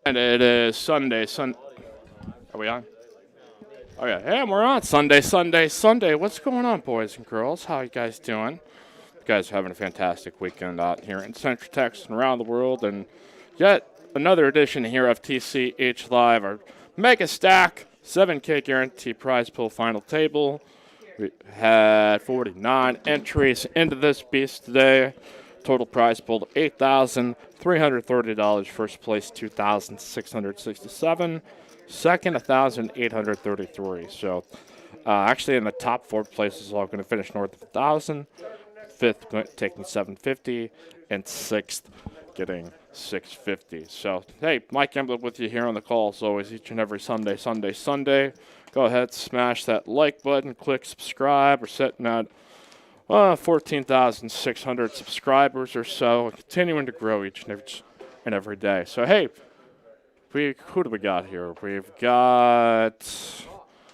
And it is Sunday. Are we on? Okay, hey, we're on Sunday. What's going on, boys and girls? How you guys doing? You guys are having a fantastic weekend out here in Central Texas and around the world. And yet another edition here of TCH Live, our MegaStack 7K guarantee prize pool final table. We had 49 entries into this beast today. Total prize pool $8,330. First place $2,667. Second $1,833. So actually in the top four places all going to finish north of 1,000. Fifth taking 750, and sixth getting 650. So hey, Mike Emblett with you here on the call as always each and every Sunday. Go ahead, smash that like button, click subscribe. We're sitting at 14,600 subscribers or so, continuing to grow each and every day. So, hey, who do we got here? We've got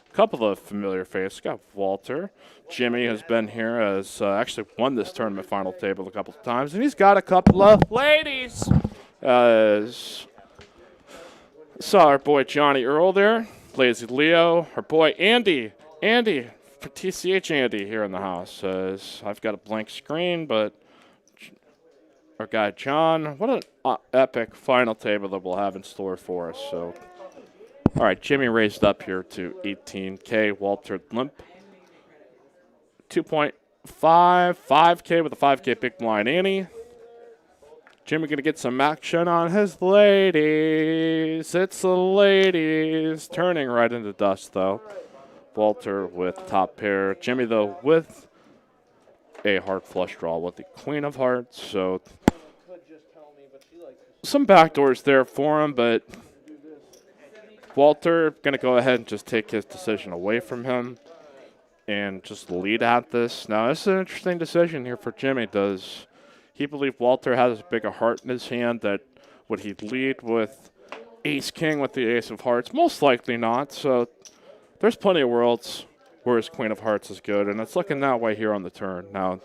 a couple of familiar faces. We've got Walter. Jimmy has been here, has actually won this tournament final table a couple of times, and he's got a couple of ladies. Saw our boy Johnny Earl there, Lazy Leo, our boy Andy for TCH Andy here in the house. I've got a blank screen, but our guy John, what an epic final table that we'll have in store for us. So, all right, Jimmy raised up here to 18K. Walter limp 2.5, 5K with a 5K big blind Annie. Jimmy gonna get some action on his ladies. It's the ladies turning right into dust though. Walter with top pair. Jimmy, though, with a heart flush draw with the Queen of Hearts. So some backdoors there for him, but Walter going to go ahead and just take his decision away from him and just lead at this. Now, this is an interesting decision here for Jimmy. Does he believe Walter has as big a heart in his hand that would he lead with Ace-King with the Ace of Hearts? Most likely not. So there's plenty of worlds where his Queen of Hearts is good, and it's looking that way here on the turn. Now,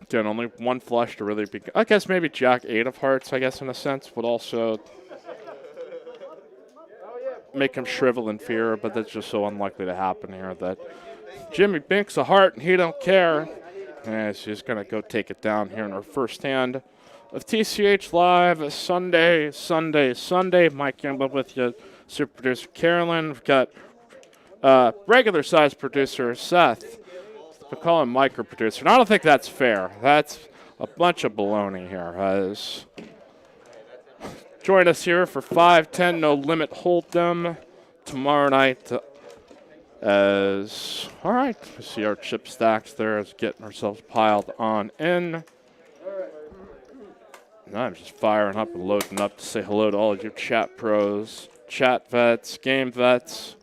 again, only one flush to really be – I guess maybe Jack 8 of Hearts, I guess, in a sense, would also make him shrivel in fear, but that's just so unlikely to happen here that Jimmy binks a heart and he don't care. And he's going to go take it down here in our first hand of TCH Live Sunday. Mike Emblett with you. Super producer Carolyn. We've got regular size producer Seth. We call him micro producer. And I don't think that's fair. That's a bunch of baloney here. Join us here for 5-10 No Limit Hold'em tomorrow night. All right, we see our chip stacks there as getting ourselves piled on in. And I'm just firing up and loading up to say hello to all of you chat pros, chat vets, game vets,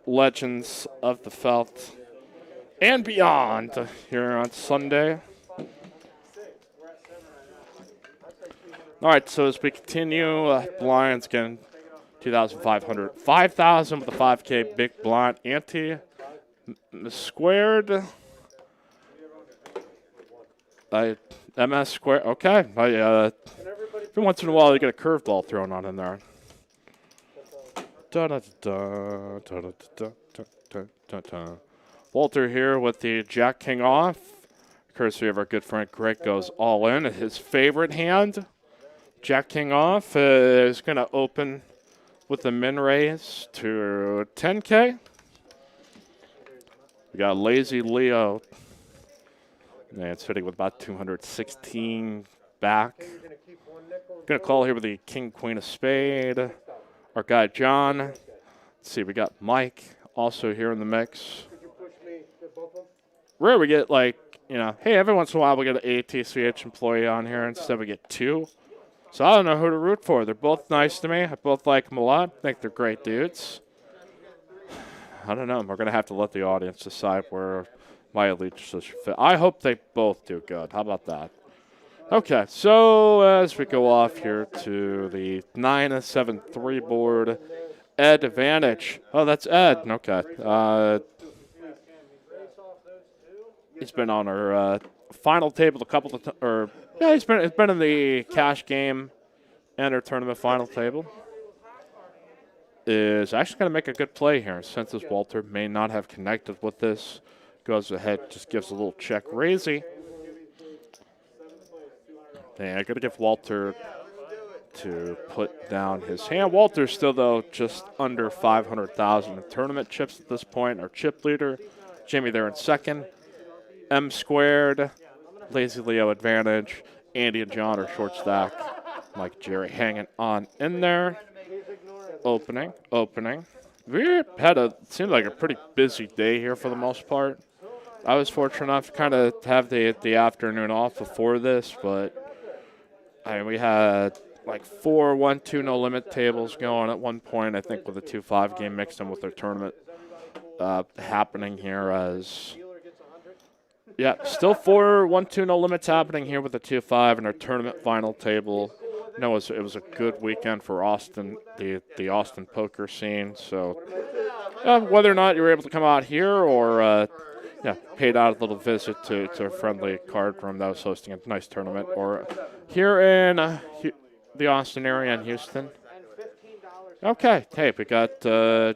legends of the felt, and beyond here on Sunday. All right, so as we continue, blinds again, 2,500, 5,000 with a 5K big blind ante squared. MS squared. Okay. Every once in a while, you get a curveball thrown on in there. Walter here with the Jack King off. Courtesy of our good friend Greg goes all in. His favorite hand. Jack King off is going to open with the min raise to 10K. We got Lazy Leo. And it's hitting with about 216 back. Going to call here with the King, Queen of Spade. Our guy John. Let's see, we got Mike also here in the mix. Rare we get hey, every once in a while we get an ATCH employee on here. Instead we get two. So I don't know who to root for. They're both nice to me. I both like them a lot. I think they're great dudes. I don't know. We're going to have to let the audience decide where my allegiances should fit. I hope they both do good. How about that? Okay, so as we go off here to the 9-7-3 board, Ed Advantage. Oh, that's Ed. Okay. He's been on our final table a couple of Yeah, he's been in the cash game and our tournament final table. Is actually going to make a good play here. Since this Walter may not have connected with this, goes ahead, just gives a little check raisey. And I'm going to give Walter to put down his hand. Walter's still, though, just under 500,000 in tournament chips at this point. Our chip leader, Jimmy there in second. M squared, Lazy Leo advantage. Andy and John are short stack. Mike Jerry hanging on in there. Opening. We had seemed like a pretty busy day here for the most part. I was fortunate enough to kind of have the afternoon off before this, but I mean, we had like 4 1-2 no limit tables going at one point, I think, with a 2-5 game mixed in with their tournament happening here as. Yeah, still 4 1-2 no limits happening here with the 2-5 and our tournament final table. No, it was a good weekend for Austin, the Austin poker scene. So whether or not you were able to come out here or paid out a little visit to a friendly card room that was hosting a nice tournament, or here in the Austin area in Houston. Okay, hey, we got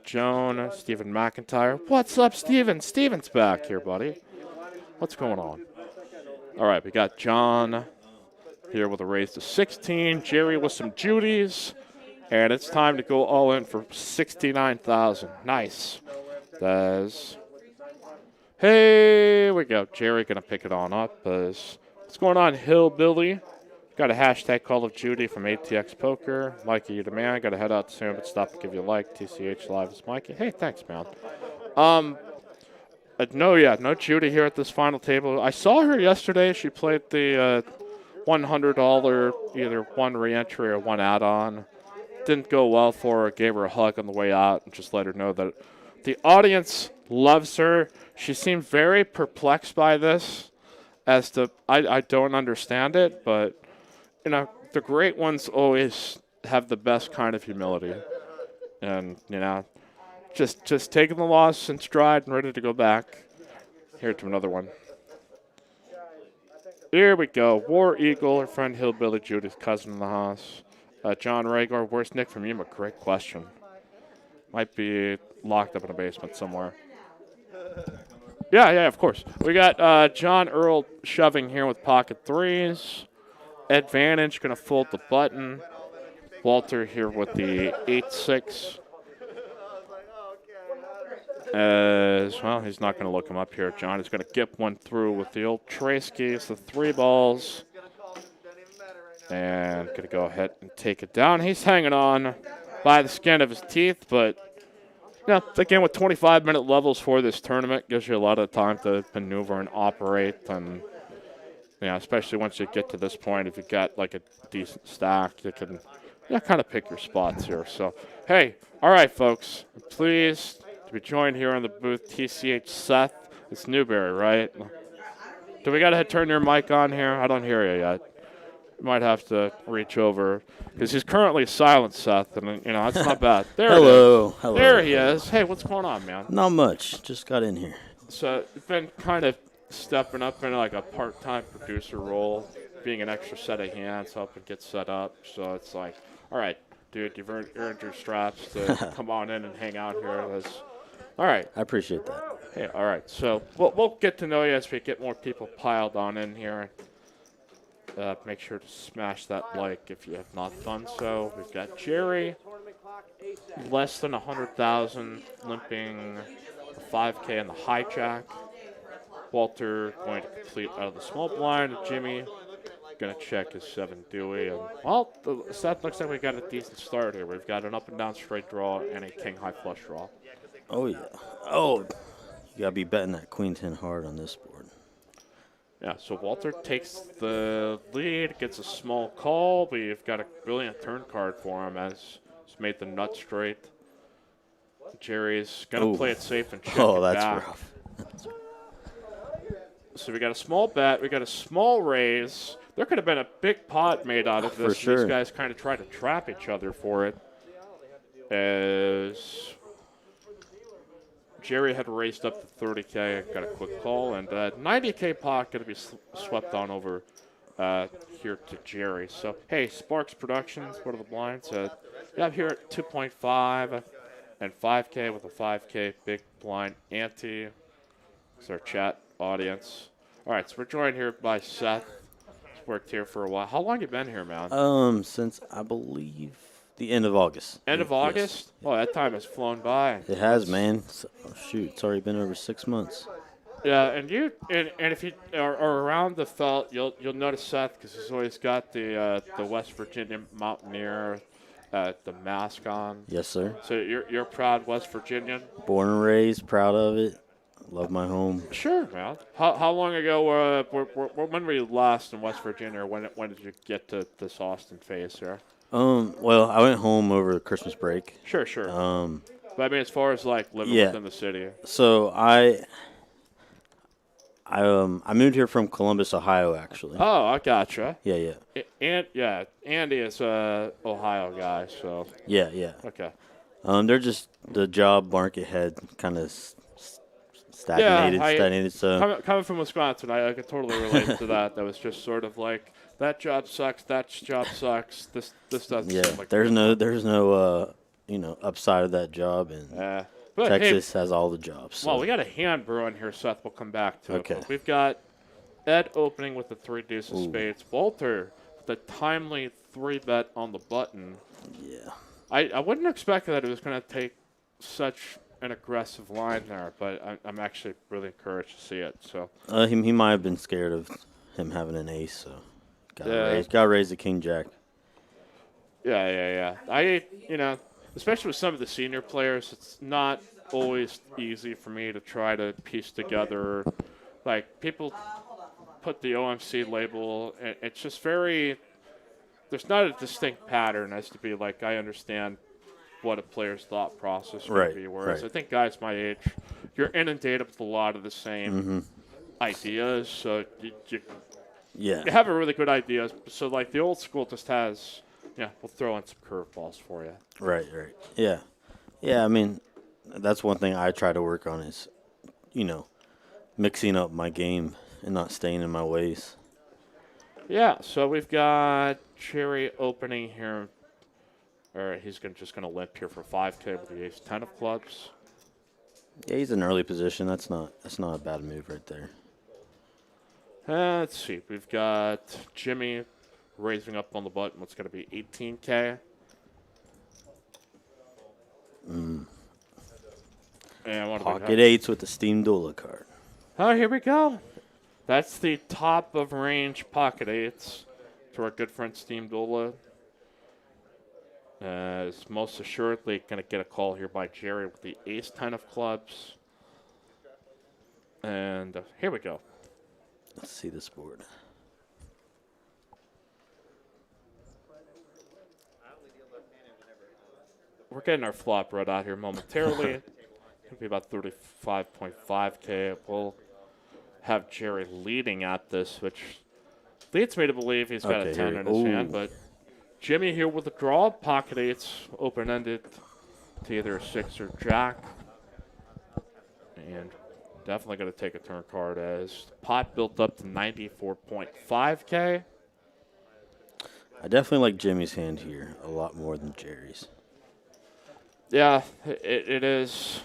Joan, Stephen McIntyre. What's up, Steven? Steven's back here, buddy. What's going on? All right, we got John here with a raise to 16. Jerry with some Judies. And it's time to go all in for 69,000. Nice. Here we go. Jerry going to pick it on up. What's going on, Hillbilly? Got a hashtag Call of Duty from ATX Poker. Mikey, you the man. Got to head out soon, but stop to give you a like. TCH Live is Mikey. Hey, thanks, man. No Judy here at this final table. I saw her yesterday. She played the $100 either one reentry or one add-on. Didn't go well for her. Gave her a hug on the way out and just let her know that the audience loves her. She seemed very perplexed by this as to, I don't understand it, but, the great ones always have the best kind of humility. And, just taking the loss in stride and ready to go back. Here to another one. Here we go. War Eagle, our friend Hillbilly Judy's cousin in the house. John Ragar, where's Nick from Yuma? Great question. Might be locked up in a basement somewhere. Yeah, of course. We got John Earl shoving here with pocket threes. Advantage, going to fold the button. Walter here with the 8-6. As well, he's not going to look him up here. John is going to get one through with the old tray skis, the 3 balls. And going to go ahead and take it down. He's hanging on by the skin of his teeth, but again, with 25-minute levels for this tournament, gives you a lot of time to maneuver and operate. And, especially once you get to this point, if you've got like a decent stack, you can kind of pick your spots here. So, hey, all right, folks, I'm pleased to be joined here on the booth, TCH Seth. It's Newberry, right? Do we got to turn your mic on here? I don't hear you yet. You might have to reach over because he's currently silent, Seth, and that's not bad. There Hello. There he is. Hey, what's going on, man? Not much. Just got in here. So you've been kind of stepping up into like a part-time producer role, being an extra set of hands, helping get set up. So it's like, all right, dude, you've earned your straps to come on in and hang out here. All right. I appreciate that. Hey, all right. So we'll get to know you as we get more people piled on in here. Make sure to smash that like if you have not done so. We've got Jerry, less than 100,000, limping a 5K in the hijack. Walter going to complete out of the small blind. Jimmy going to check his 7 Dewey. And, Seth, looks like we got a decent start here. We've got an up and down straight draw and a king high flush draw. Oh, yeah. Oh, you got to be betting that queen 10 hard on this board. Yeah, so Walter takes the lead, gets a small call. We've got a brilliant turn card for him as he's made the nut straight. Jerry's going to play it safe and check it back. Oh, that's rough. So we got a small bet. We got a small raise. There could have been a big pot made out of this. For sure. These guys kind of try to trap each other for it. As Jerry had raised up to 30K, got a quick call, and 90K pot going to be swept on over here to Jerry. So, hey, Sparks Productions, what are the blinds? Yeah, I'm here at 2.5 and 5K with a 5K big blind ante. It's our chat audience. All right, so we're joined here by Seth. He's worked here for a while. How long you been here, man? Since I believe the end of August. End of August? Yes. Oh, that time has flown by. It has, man. Oh, shoot, it's already been over 6 months. Yeah, and if you are around the felt, you'll notice Seth because he's always got the West Virginia Mountaineer, the mask on. Yes, sir. So you're a proud West Virginian. Born and raised, proud of it. Love my home. Sure, man. How long ago when were you last in West Virginia? Or when did you get to this Austin phase here? Well, I went home over the Christmas break. Sure. But I mean, as far as like living Yeah. within the city. So I moved here from Columbus, Ohio, actually. Oh, I gotcha. Yeah. Andy is a Ohio guy, so Yeah. okay. They're just the job market had kind of stagnated. So Coming from Wisconsin, I could totally relate to that. That was just sort of like that job sucks, that job sucks. This doesn't. yeah, seem like there's no upside of that job, and But Texas hey, has all the jobs. So. well, we got a hand brewing here, Seth. We'll come back to Okay. it. But we've got Ed opening with the 3 deuce of Ooh. spades. Walter with a timely 3-bet on the button. Yeah. I wouldn't expect that it was going to take such an aggressive line there, but I'm actually really encouraged to see it. So He might have been scared of him having an ace, so got to raise the king jack. yeah. Especially with some of the senior players, it's not always easy for me to try to piece together. Like, people put the OMC label, and it's just very – there's not a distinct pattern as to be like, I understand what a player's thought process would be. Whereas I think guys my age, you're inundated with a lot of the same ideas, so you have a really good idea. So, like, the old school just has – we'll throw in some curveballs for you. Right. Yeah. I mean, that's one thing I try to work on is, mixing up my game and not staying in my ways. Yeah, so we've got Cherry opening here. All right, he's just going to limp here for 5K with the ace-10 of clubs. Yeah, he's in early position. That's not a bad move right there. Let's see. We've got Jimmy raising up on the button. What's going to be 18K. And what Pocket eights with the Steam Dueler card. Oh, here we go. That's the top of range pocket eights to our good friend Steam Dola. Is most assuredly going to get a call here by Jerry with the ace-10 of clubs. And here we go. Let's see this board. We're getting our flop read out here momentarily. It'll be about 35.5K. We'll have Jerry leading at this, which leads me to believe he's got a 10 in his hand. But Jimmy here with a draw. Pocket eights open-ended to either a 6 or jack. And definitely going to take a turn card as the pot built up to 94.5K. I definitely like Jimmy's hand here a lot more than Jerry's. Yeah, it is.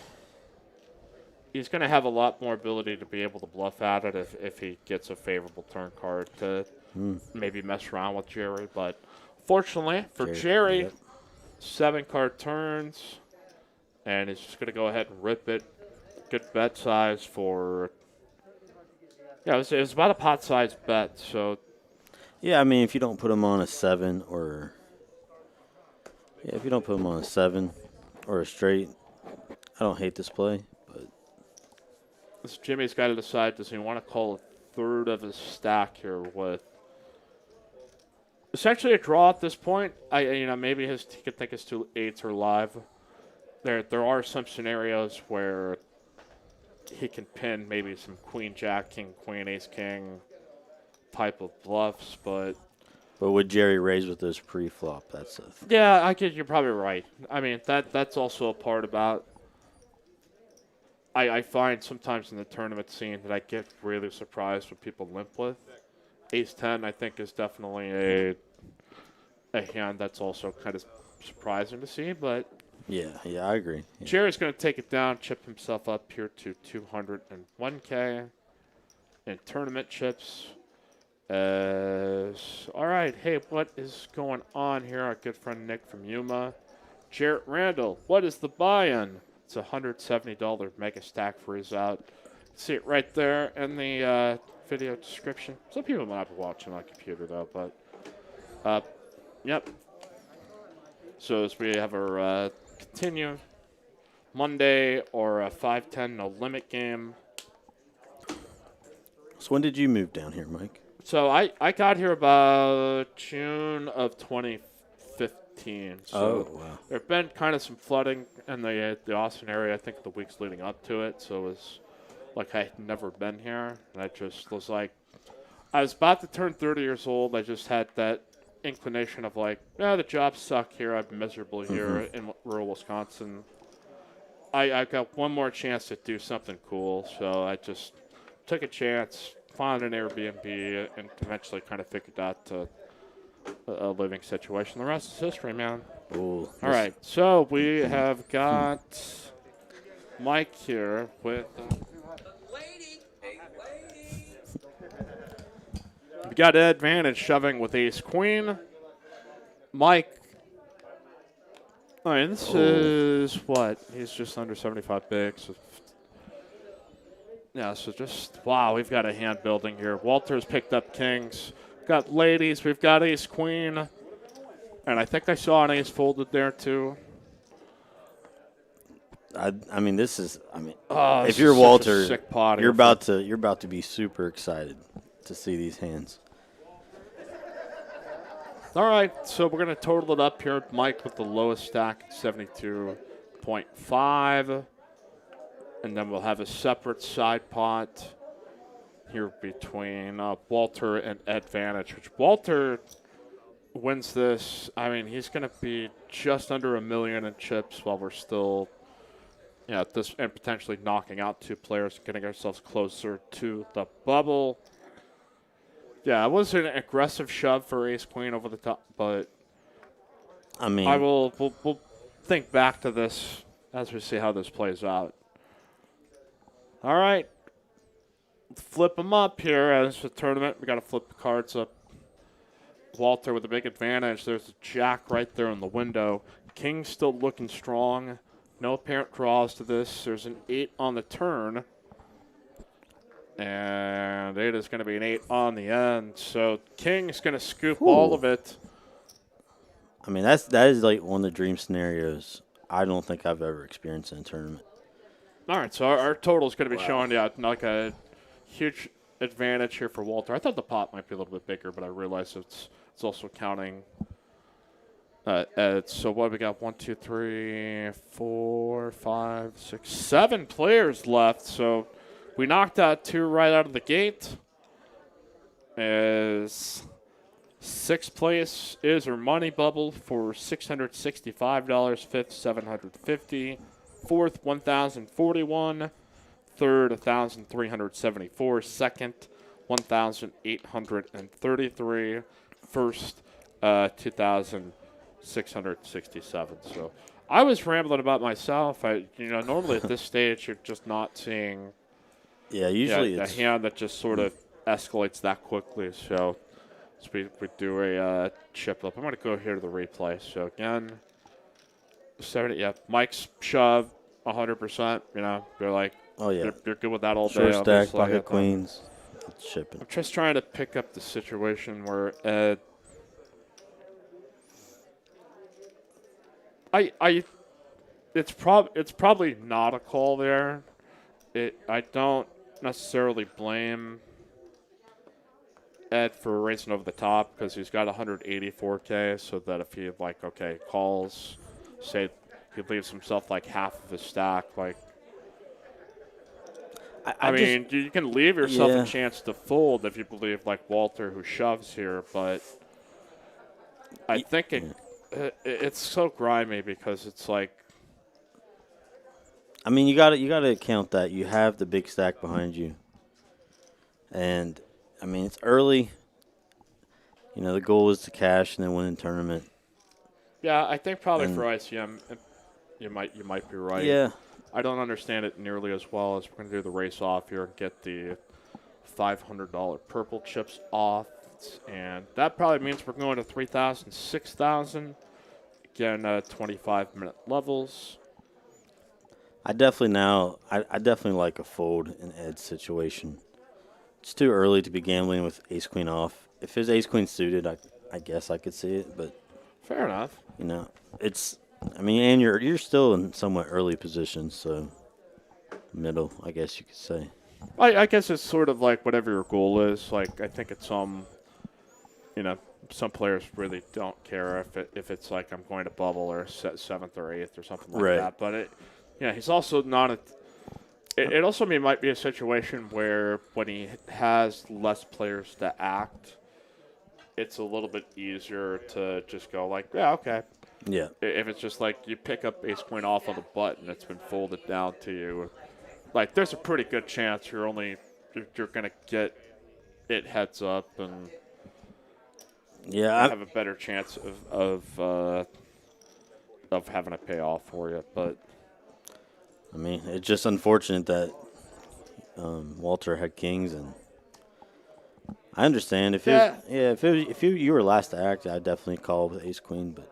He's going to have a lot more ability to be able to bluff at it if he gets a favorable turn card to maybe mess around with Jerry. But fortunately for Jerry, 7-card turns, and he's just going to go ahead and rip it. Good bet size for. Yeah, it was about a pot size bet. So. Yeah, I mean, if you don't put him on a 7 or a straight, I don't hate this play. But this Jimmy's got to decide, does he want to call a third of his stack here with essentially a draw at this point? Maybe he could think his 2 8s are live. There are some scenarios where he can pin maybe some queen jack, king queen, ace king type of bluffs, but would Jerry raise with this pre-flop? You're probably right. I mean, that's also a part about. I find sometimes in the tournament scene that I get really surprised what people limp with, Ace-10, I think, is definitely a hand that's also kind of surprising to see. But Yeah, I agree. Yeah. Jerry's going to take it down, chip himself up here to 201K in tournament chips. All right, hey, what is going on here? Our good friend Nick from Yuma. Jarrett Randall, what is the buy-in? It's a $170 MegaStack Freezeout. See it right there in the video description. Some people might not be watching on computer though, but yep. So as we have our continue Monday or a 5-10 no limit game. So when did you move down here, Mike? So I got here about June of 2015. So wow. there have been kind of some flooding in the Austin area, I think the weeks leading up to it. So it was like I had never been here. And I just was like, I was about to turn 30 years old. I just had that inclination of like, the jobs suck here. I'm miserable here in rural Wisconsin. I got one more chance to do something cool. So I just took a chance, found an Airbnb, and eventually kind of figured out a living situation. The rest is history, man. Ooh, All right, so we have got Mike here with. We got advantage shoving with ace queen. Mike. All right, this is what? He's just under 75 bigs. Yeah, so just, wow, we've got a hand building here. Walter's picked up kings. Got ladies. We've got ace queen. And I think I saw an ace folded there, too. I mean, this is. I mean, Oh, if you're Walter, sick pot you're about to be super excited to see these hands. All right, so we're going to total it up here. Mike with the lowest stack, 72.5. And then we'll have a separate side pot here between Walter and Advantage, which Walter wins this. I mean, he's going to be just under $1 million in chips while we're still, this and potentially knocking out two players, getting ourselves closer to the bubble. Yeah, it was an aggressive shove for ace queen over the top, but I mean, we'll think back to this as we see how this plays out. All right. Flip them up here as the tournament. We got to flip the cards up. Walter with a big advantage. There's a jack right there in the window. King's still looking strong. No apparent draws to this. There's an 8 on the turn. And it is going to be an 8 on the end. So King's going to scoop all of it. I mean, that is like one of the dream scenarios I don't think I've ever experienced in a tournament. All right, so our total is going to be showing like a huge advantage here for Walter. I thought the pot might be a little bit bigger, but I realized it's also counting. So what we got? 1, 2, 3, 4, 5, 6, 7 players left. So we knocked out 2 right out of the gate. As 6th place is our money bubble for $665. 5th, $750. 4th, $1,041. 3rd, $1,374. 2nd, $1,833. 1st, $2,667. So I was rambling about myself. Normally at this stage you're just not seeing. Yeah, usually a hand that just sort of escalates that quickly. So we do a chip up. I'm going to go here to the replay. So again. 70, yeah. Mike's shove, 100%. They're like, oh yeah, they're good with that all short day. Stack, pocket queens, shipping. I'm just trying to pick up the situation where it's probably not a call there. I don't necessarily blame Ed for racing over the top because he's got 184K. So that if he calls. Say he leaves himself like half of his stack. Like, I mean, you can leave yourself a chance to fold if you believe like Walter who shoves here, but I think it's so grimy because it's like. I mean, you got to account that you have the big stack behind you, and I mean it's early. The goal is to cash and then win the tournament. Yeah, I think probably And for ICM, you might be right. yeah, I don't understand it nearly as well as we're going to do the race off here and get the $500 purple chips off. And that probably means we're going to 3,000, 6,000. Again, 25-minute levels. I definitely like a fold in Ed's situation. It's too early to be gambling with ace queen off. If his ace queen suited, I guess I could see it, but Fair enough. it's. I mean, and you're still in somewhat early position, so middle, I guess you could say. I guess it's sort of like whatever your goal is. Like, I think it's you know, some players really don't care if it's like I'm going to bubble or set seventh or eighth or something like Right. that. But he's also not a. It also might be a situation where when he has less players to act, it's a little bit easier to just go like, yeah, okay. Yeah. If it's just like you pick up ace queen off on the button, it's been folded down to you. Like, there's a pretty good chance you're going to get it heads up and Yeah. have a better chance of having it pay off for you. But I mean, it's just unfortunate that Walter had kings, and I understand if you were last to act, I'd definitely call with ace queen, but.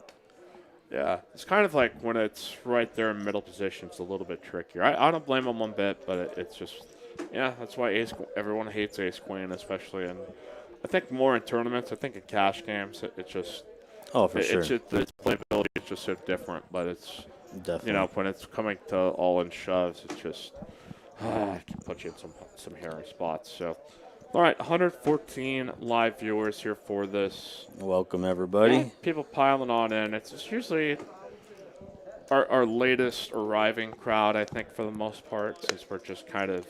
yeah, it's kind of like when it's right there in middle position, it's a little bit trickier. I don't blame him one bit, but it's just, that's why everyone hates ace queen, especially in, I think more in tournaments. I think in cash games, it's just, Oh, for sure. its playability is just so different. But it's, Definitely. when it's coming to all in shoves, it's just, it can put you in some hairy spots. So, all right, 114 live viewers here for this. Welcome, everybody. Yeah, people piling on in. It's usually our latest arriving crowd, I think, for the most part, since we're just kind of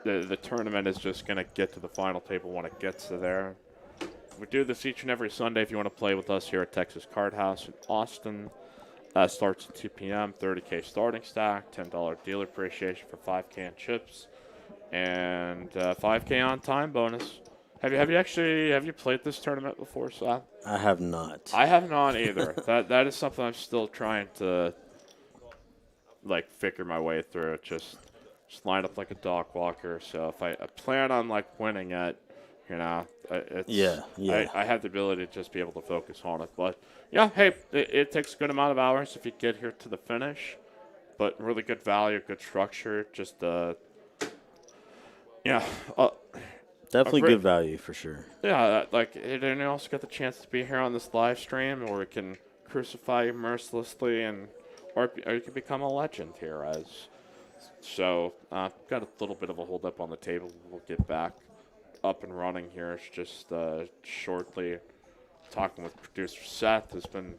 the tournament is just going to get to the final table when it gets to there. We do this each and every Sunday. If you want to play with us here at Texas Card House in Austin, starts at 2 p.m. $30K starting stack, $10 dealer appreciation for 5K in chips, and 5K on time bonus. Have you played this tournament before, Sal? I have not. I have not either. that is something I'm still trying to figure my way through. Just line up like a dog walker. So if I plan on winning it, it's Yeah. I have the ability to just be able to focus on it. But yeah, hey, it takes a good amount of hours if you get here to the finish. But really good value, good structure. Just Definitely good value for sure. Yeah, and you also get the chance to be here on this live stream, or it can crucify you mercilessly, or you can become a legend here. So, got a little bit of a hold up on the table. We'll get back up and running here. It's just shortly talking with producer Seth, who's been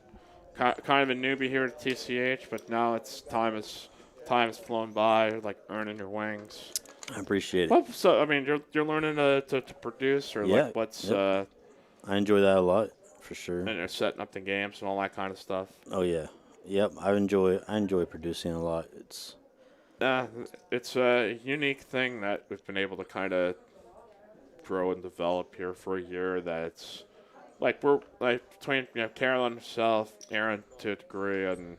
kind of a newbie here at TCH, but now time has flown by, like earning your wings. I appreciate it. Well, so I mean, you're learning to produce, or what's I enjoy that a lot for sure. and you're setting up the games and all that kind of stuff. Oh yeah, yep. I enjoy producing a lot. It's a unique thing that we've been able to kind of grow and develop here for a year. That it's we're between Carolyn, herself, Aaron to a degree, and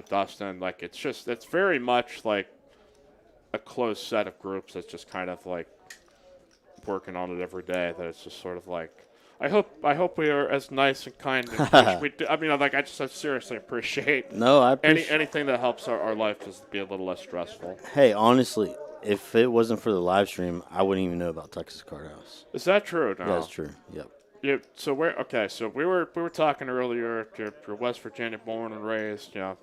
Dustin. It's very much like a closed set of groups that's just kind of working on it every day. That it's just sort of I hope we are as nice and kind as we do. I mean, I seriously appreciate I appreciate anything that helps our life just be a little less stressful. Hey, honestly, if it wasn't for the live stream, I wouldn't even know about Texas Card House. Is that true? No. That's true. Yep. Yeah. So we were talking earlier. You're West Virginia born and raised. Yep.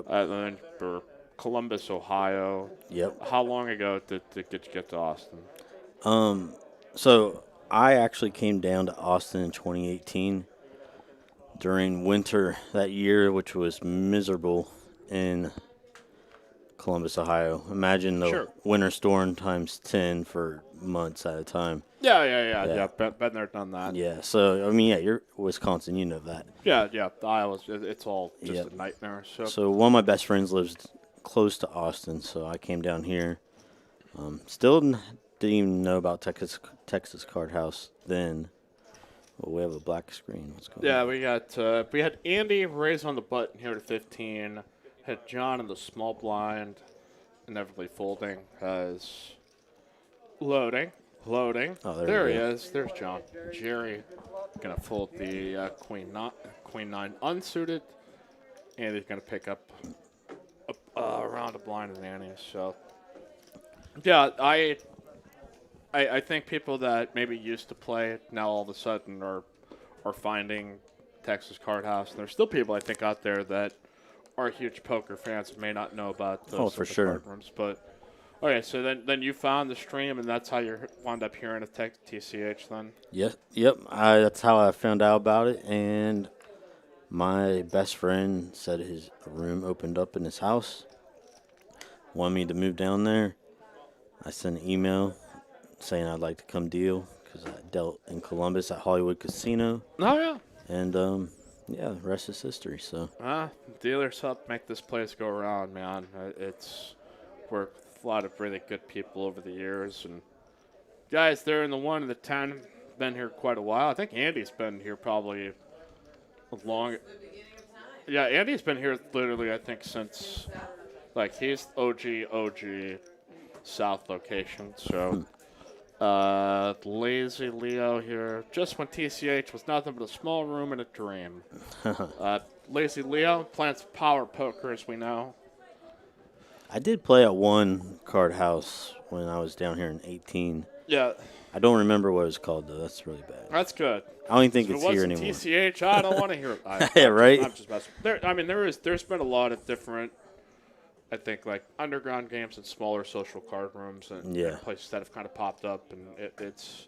And then for Columbus, Ohio. Yep. How long ago did you get to Austin? So I actually came down to Austin in 2018 during winter that year, which was miserable in Columbus, Ohio. Imagine the winter storm times 10 for months at a time. Yeah. Been there, done that. Yeah. So I mean, you're Wisconsin, you know that. Yeah. Iowa's it's all just a nightmare. So one of my best friends lives close to Austin, so I came down here. Still didn't even know about Texas Card House then. Well, we have a black screen. What's going Yeah, on? we had Andy raise on the button here to 15. Had John in the small blind, inevitably folding as loading, loading. Oh, there There we he go. is. There's John. Jerry gonna fold the queen nine unsuited, and he's gonna pick up around a blind and Annie. So yeah, I think people that maybe used to play it now all of a sudden are finding Texas Card House. And there's still people I think out there that are huge poker fans and may not know about Oh, those for sort of sure. card rooms. But okay, so then you found the stream and that's how you wound up hearing of TCH then. Yep. That's how I found out about it. And my best friend said his room opened up in his house. Wanted me to move down there. I sent an email saying I'd like to come deal because I dealt in Columbus at Hollywood Casino. Oh yeah. And, yeah, the rest is history. So, Dealers help make this place go around, man. It's worked with a lot of really good people over the years. And guys, they're in the 1 and the 10. Been here quite a while. I think Andy's been here probably a long. Yeah, Andy's been here literally, I think, since, like, he's OG South location. So, Lazy Leo here. Just when TCH was nothing but a small room and a dream. Lazy Leo plants power poker, as we know. I did play at one card house when I was down here in 18. Yeah, I don't remember what it was called, though. That's really bad. that's good. I don't even think If it's it here wasn't anymore. TCH, I don't want to hear it. Yeah, right? I'm just messing. There's been a lot of different, I think, like underground games and smaller social card rooms and Yeah. places that have kind of popped up, and it's,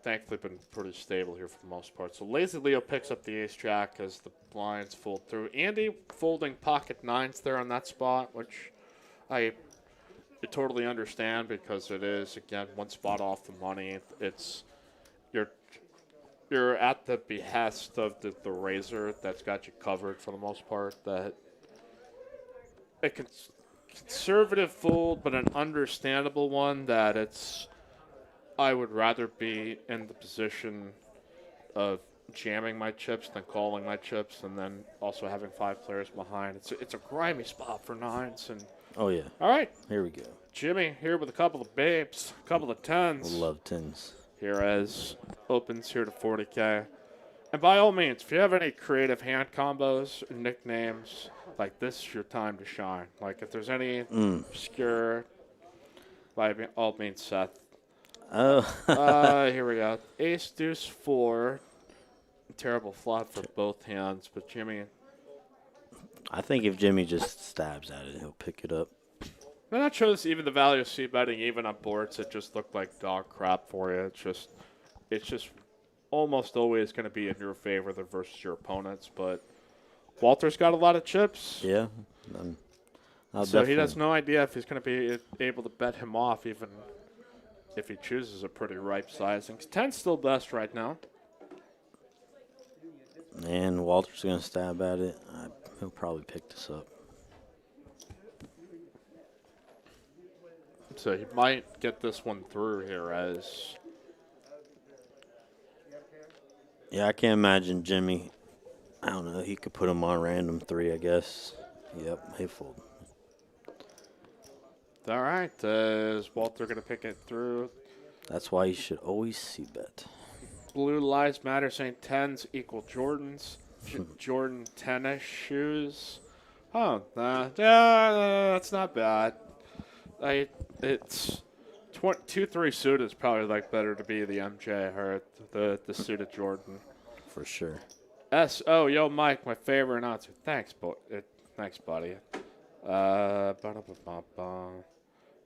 thankfully been pretty stable here for the most part. So Lazy Leo picks up the ace jack as the blinds fold through. Andy folding pocket nines there on that spot, which I totally understand because it is, again, one spot off the money. It's you're at the behest of the razor that's got you covered for the most part. That a conservative fold, but an understandable one that it's. I would rather be in the position of jamming my chips than calling my chips, and then also having 5 players behind. It's a grimy spot for nines. And Oh, yeah. all right, Here we go. Jimmy here with a couple of babes, a couple of tens. Love tens. Here as opens here to 40K. And by all means, if you have any creative hand combos, nicknames, like this is your time to shine. Like if there's any obscure, by all means, Seth. Oh, Here we go. Ace, deuce, 4. Terrible flop for both hands, but Jimmy. I think if Jimmy just stabs at it, he'll pick it up. I'm not sure this even the value of c-betting, even on boards that just look like dog crap for you. It's just almost always going to be in your favor versus your opponents. But Walter's got a lot of chips. Yeah. So he has no idea if he's going to be able to bet him off, even if he chooses a pretty ripe sizing. 10's still best right now. And Walter's going to stab at it. He'll probably pick this up. So he might get this one through here as... Yeah, I can't imagine Jimmy. I don't know. He could put him on random 3, I guess. Yep, he fold. All right. Is Walter going to pick it through? That's why you should always see-bet. Blue Lives Matter saying 10s equal Jordans. Jordan tennis shoes. Oh, that's not bad. It's 2-3 suited is probably like better to be the MJ or the suited Jordan. For sure. Yo, Mike, my favorite announcer. Thanks, thanks, buddy. JTN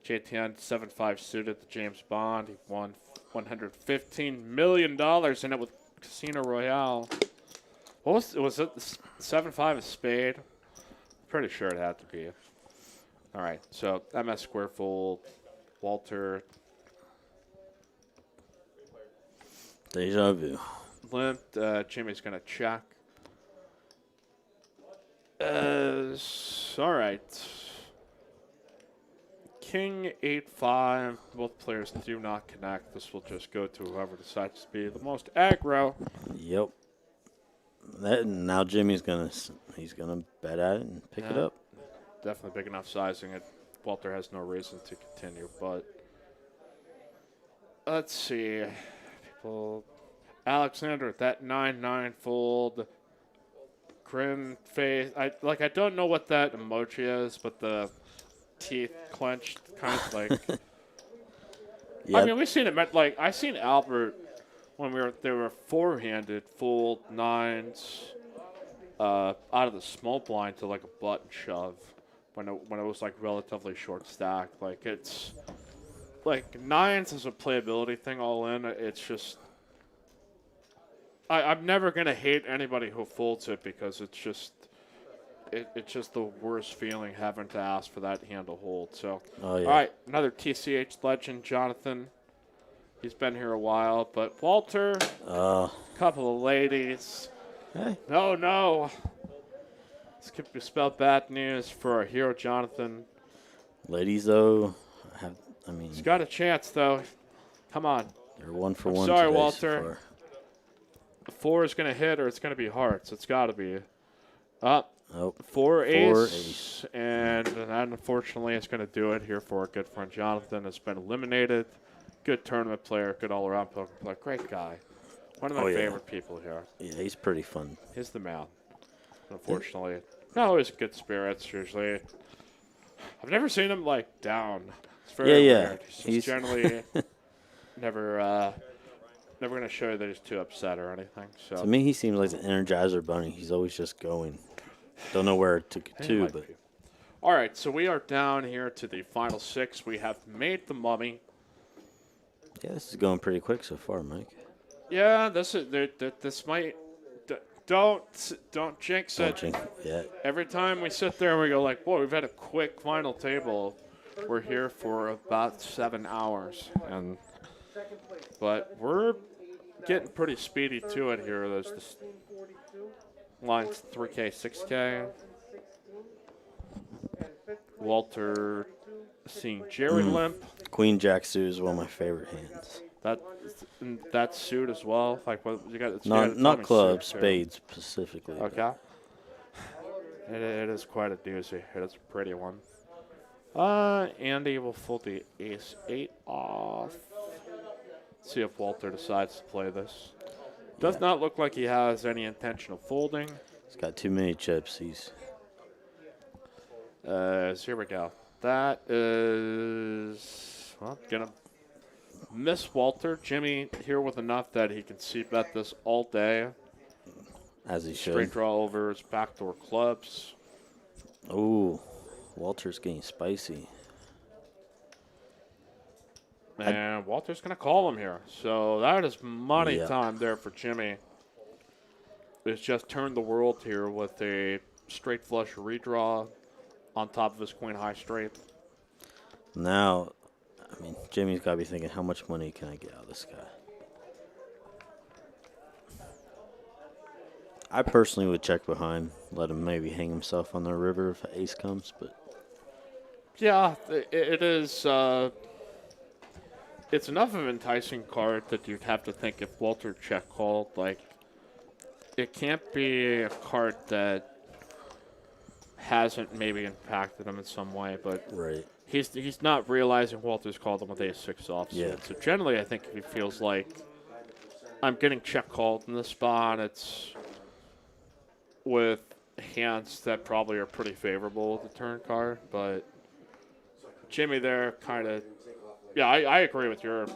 7-5 suited the James Bond. He won $115 million in it with Casino Royale. Was it 7-5 a spade? Pretty sure it had to be. All right, so MS square fold, Walter. Deja vu. Limp, Jimmy's going to check. All right. king 8-5. Both players do not connect. This will just go to whoever decides to be the most aggro. Yep. Now Jimmy's he's gonna bet at it and pick it up. Definitely big enough sizing. Walter has no reason to continue, but let's see. People, Alexander, that 9-9 fold, grin face. I don't know what that emoji is, but the teeth clenched, kind of like. Yep. I mean, we've seen it. Like I seen Albert when they were four-handed fold nines out of the small blind to like a button shove when it was like relatively short stack. Like it's like nines is a playability thing all in. It's just I'm never gonna hate anybody who folds it because it's just the worst feeling having to ask for that hand to hold. So all right, another TCH legend, Jonathan. He's been here a while, but Walter, couple of ladies. Hey. No. This could be spelled bad news for our hero, Jonathan. Ladies, though, he's got a chance, though. Come on. They're 1 for 1 Sorry, today Walter. So far. The 4 is going to hit, or it's going to be hearts. It's got to be. Oh, 4 ace, and that unfortunately is going to do it here for our good friend Jonathan. Has been eliminated. Good tournament player, good all-around poker player, great guy. One of my favorite people here. Yeah, he's pretty fun. He's the man. Unfortunately, not always good spirits. Usually, I've never seen him like down. It's very weird. He's generally never going to show you that he's too upset or anything. So to me, he seems like the Energizer Bunny. He's always just going. Don't know where to get to, but. All right, so we are down here to the final 6. We have made the mummy. Yeah, this is going pretty quick so far, Mike. Yeah, this might. Don't jinx it. Don't jinx it. Yeah. Every time we sit there and we go like, boy, we've had a quick final table. We're here for about 7 hours, but we're getting pretty speedy to it here. There's this lines 3K, 6K. Walter seeing Jerry limp. Queen Jack suit is one of my favorite hands. That suit as well. Like what you got? Not clubs, spades specifically. Okay. It is quite a doozy. It is a pretty one. Andy will fold the ace 8 off. See if Walter decides to play this. Does not look like he has any intention of folding. He's got too many chips. So here we go. That is gonna miss Walter. Jimmy here with enough that he can see bet this all day. As he should. Straight draw over his backdoor clubs. Ooh, Walter's getting spicy. And Walter's going to call him here. So that is money time there for Jimmy. He's just turned the world here with a straight flush redraw on top of his queen high straight. Now, Jimmy's got to be thinking, how much money can I get out of this guy? I personally would check behind, let him maybe hang himself on the river if ace comes, but. Yeah, it is. It's enough of an enticing card that you'd have to think if Walter check called, like, it can't be a card that hasn't maybe impacted him in some way, but he's not realizing Walter's called him with ace 6 offsuit. So generally, I think if he feels like I'm getting check called in this spot, it's with hands that probably are pretty favorable with the turn card, but Jimmy there kind of. Yeah, I agree with your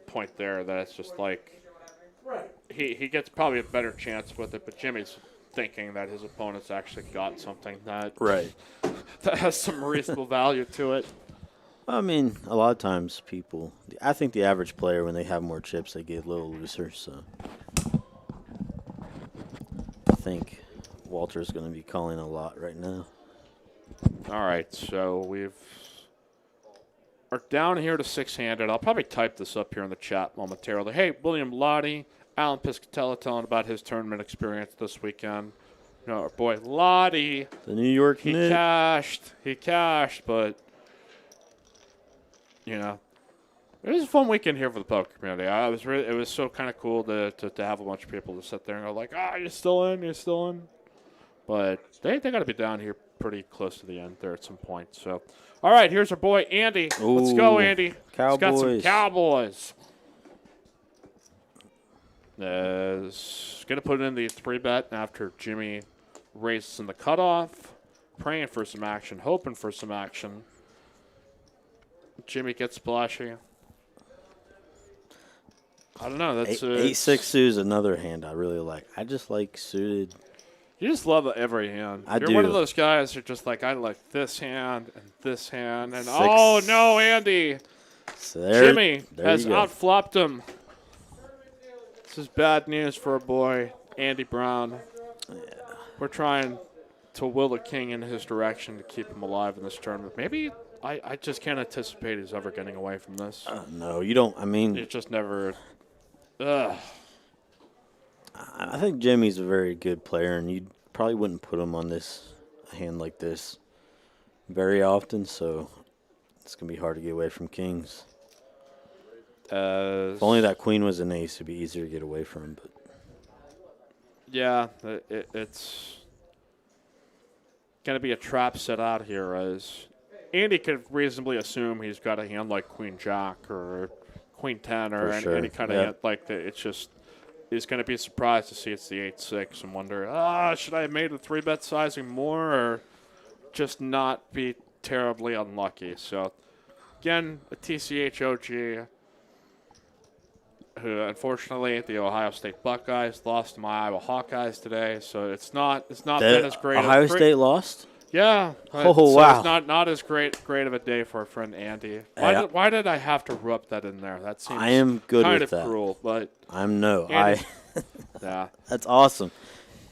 point there that it's just like he gets probably a better chance with it, but Jimmy's thinking that his opponent's actually got something that that has some reasonable value to it. A lot of times I think the average player, when they have more chips, they get a little looser, so I think Walter's going to be calling a lot right now. All right, so are down here to 6-handed. I'll probably type this up here in the chat momentarily. Hey, William Lottie, Alan Piscatella telling about his tournament experience this weekend. Our boy Lottie. The New York Knicks. He cashed, but it was a fun weekend here for the poker community. It was so kind of cool to have a bunch of people to sit there and go like, you're still in, you're still in. But they got to be down here pretty close to the end there at some point. So, all right, here's our boy Andy. Let's go, Andy. Cowboys. He's got some Cowboys. Is going to put in the 3-bet after Jimmy races in the cutoff. Praying for some action, hoping for some action. Jimmy gets splashy. I don't know. That's 8-6 suit is another hand I really like. I just like suited. You just love every hand. You're one of those guys who are just like, I like this hand and this hand. And oh, no, Andy. So Jimmy has outflopped him. This is bad news for our boy, Andy Brown. Yeah. We're trying to will the king in his direction to keep him alive in this tournament. Maybe I just can't anticipate he's ever getting away from this. No, you don't. I mean, it's just never. Ugh. I think Jimmy's a very good player, and you probably wouldn't put him on a hand like this very often, so it's going to be hard to get away from kings. If only that queen was an ace, it'd be easier to get away from. But yeah, it's going to be a trap set out here, as Andy could reasonably assume he's got a hand like Queen Jack or Queen 10 or any kind of hand like that. It's just he's going to be surprised to see it's the 8-6 and wonder, should I have made the 3-bet sizing more or just not be terribly unlucky? So, again, a TCH OG who, unfortunately, the Ohio State Buckeyes lost to my Iowa Hawkeyes today. So it's not been as great. Ohio State lost? Yeah. Oh, wow. It's not as great of a day for our friend Andy. Why did I have to rub that in there? That seems I am good kind with of that. cruel, but Andy, yeah. That's awesome.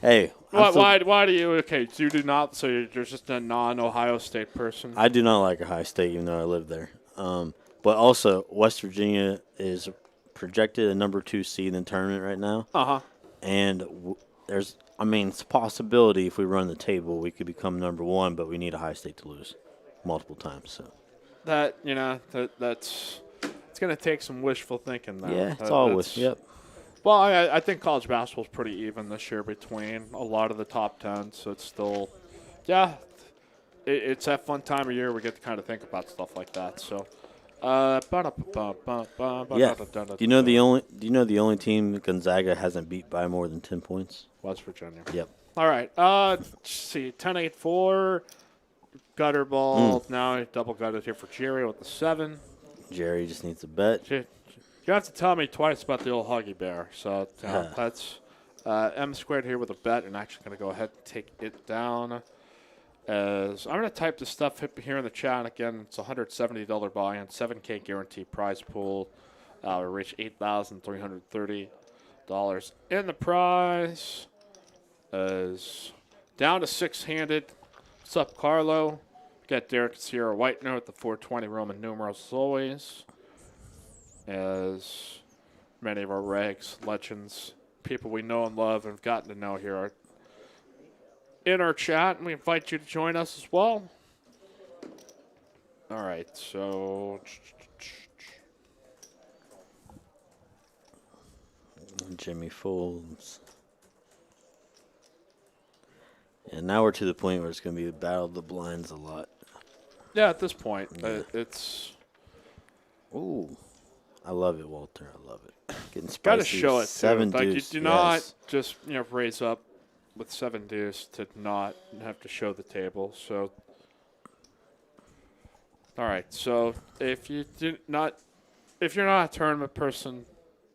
Hey, why do you? Okay, you do not. So you're just a non-Ohio State person. I do not like Ohio State, even though I live there. But also, West Virginia is projected a number 2 seed in the tournament right now. And it's a possibility if we run the table, we could become number 1, but we need Ohio State to lose multiple times. So that's it's going to take some wishful thinking. Though. Yeah, it's all wish. Yep. Well, I think college basketball is pretty even this year between a lot of the top 10, so it's still, it's that fun time of year we get to kind of think about stuff like that. So, yeah. Do you know the only team Gonzaga hasn't beat by more than 10 points? West Virginia. Yep. All right. Let's see. 10-8-4. Gutter ball. Now double gutted here for Jerry with the 7. Jerry just needs a bet. You have to tell me twice about the old Huggy Bear. So that's M squared here with a bet, and actually going to go ahead and take it down. As I'm going to type the stuff here in the chat. And again, it's a $170 buy-in, $7K guaranteed prize pool. We reach $8,330 in the prize. As down to 6-handed. What's up, Carlo? Got Derek Sierra White note, the 420 Roman numerals as always. As many of our regs, legends, people we know and love and have gotten to know here are in our chat, and we invite you to join us as well. All right, so Jimmy folds. And now we're to the point where it's going to be the battle of the blinds a lot. Yeah, at this point, it's. Ooh, I love it, Walter. I love it. Getting spicy. Got to show it. 7 too. Like deuce. you do not just raise up with 7 deuce to not have to show the table. So, all right. So if you're not a tournament person,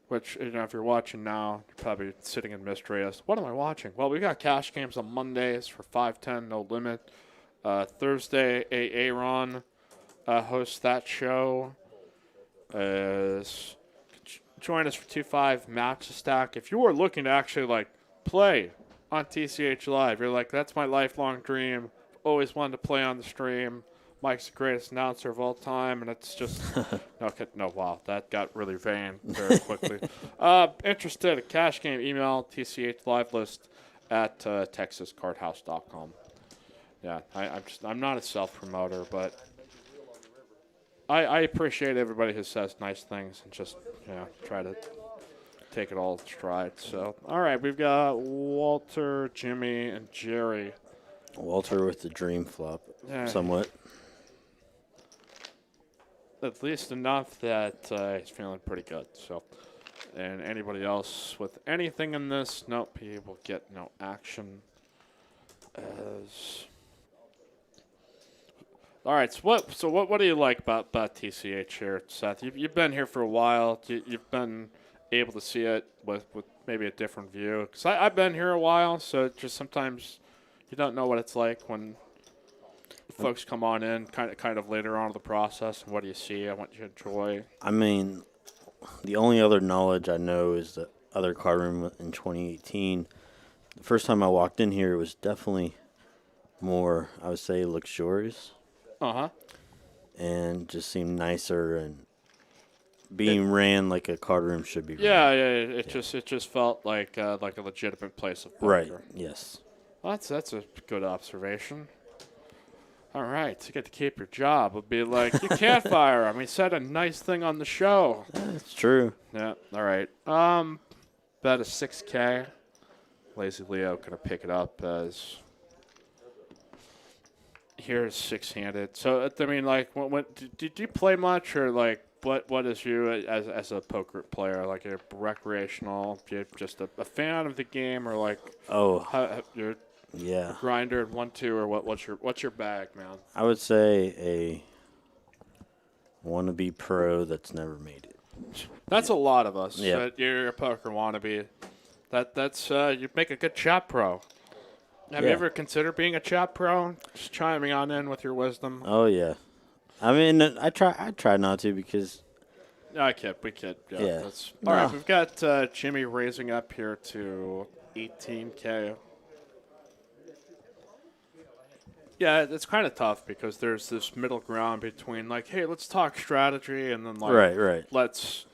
which if you're watching now, you're probably sitting in mystery as what am I watching? Well, we got cash games on Mondays for 5-10 no limit. Thursday, Aaron hosts that show. Join us for 2-5 MegaStack. If you are looking to actually play on TCH Live, you're like, that's my lifelong dream. Always wanted to play on the stream. Mike's the greatest announcer of all time, and it's just wow, that got really vain very quickly. Interested? A cash game? Email TCH Live List at texascardhouse.com. Yeah, I'm not a self promoter, but I appreciate everybody who says nice things and just try to take it all in stride. So all right, we've got Walter, Jimmy, and Jerry. Walter with the dream flop, somewhat. At least enough that he's feeling pretty good. So, and anybody else with anything in this, nope, he will get no action. All right, so what do you like about TCH here, Seth? You've been here for a while. You've been able to see it with maybe a different view. Because I've been here a while, so just sometimes you don't know what it's like when folks come on in kind of later on in the process. And what do you see and what you enjoy? I mean, the only other knowledge I know is the other card room in 2018. The first time I walked in here, it was definitely more, I would say, luxurious. Uh-huh. And just seemed nicer and being ran like a card room should be ran. Yeah. It just felt like a legitimate place of poker. Right. Yes. Well, that's a good observation. All right, you get to keep your job. Would be like, you can't fire him. He said a nice thing on the show. That's true. Yeah. All right. Bet a 6K. Lazy Leo gonna pick it up as here's 6-handed. So I mean, like, when did you play much, or like, what is you as a poker player? Like, you're recreational, you're just a fan of the game, or like, you're grinder 1-2, or what's your bag, man? I would say a wannabe pro that's never made it. That's a lot of us. Yeah. You're a poker wannabe. That's you make a good chat pro. Have you ever considered being a chat pro? Just chiming on in with your wisdom. Oh yeah, I mean I try not to because. I kid. We kid. Yeah. All right, we've got Jimmy raising up here to 18K. Yeah, it's kind of tough because there's this middle ground between like, hey, let's talk strategy, and then like, right. let's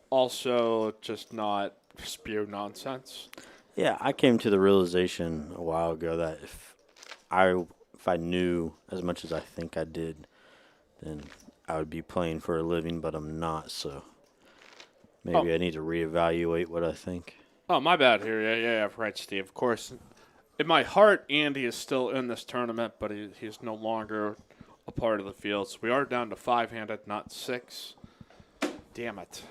also just not spew nonsense. Yeah, I came to the realization a while ago that if I knew as much as I think I did, then I would be playing for a living, but I'm not, so maybe I need to reevaluate what I think. Oh, my bad here. Yeah, right, Steve. Of course, in my heart, Andy is still in this tournament, but he's no longer a part of the field. So we are down to 5-handed, not 6. Damn it.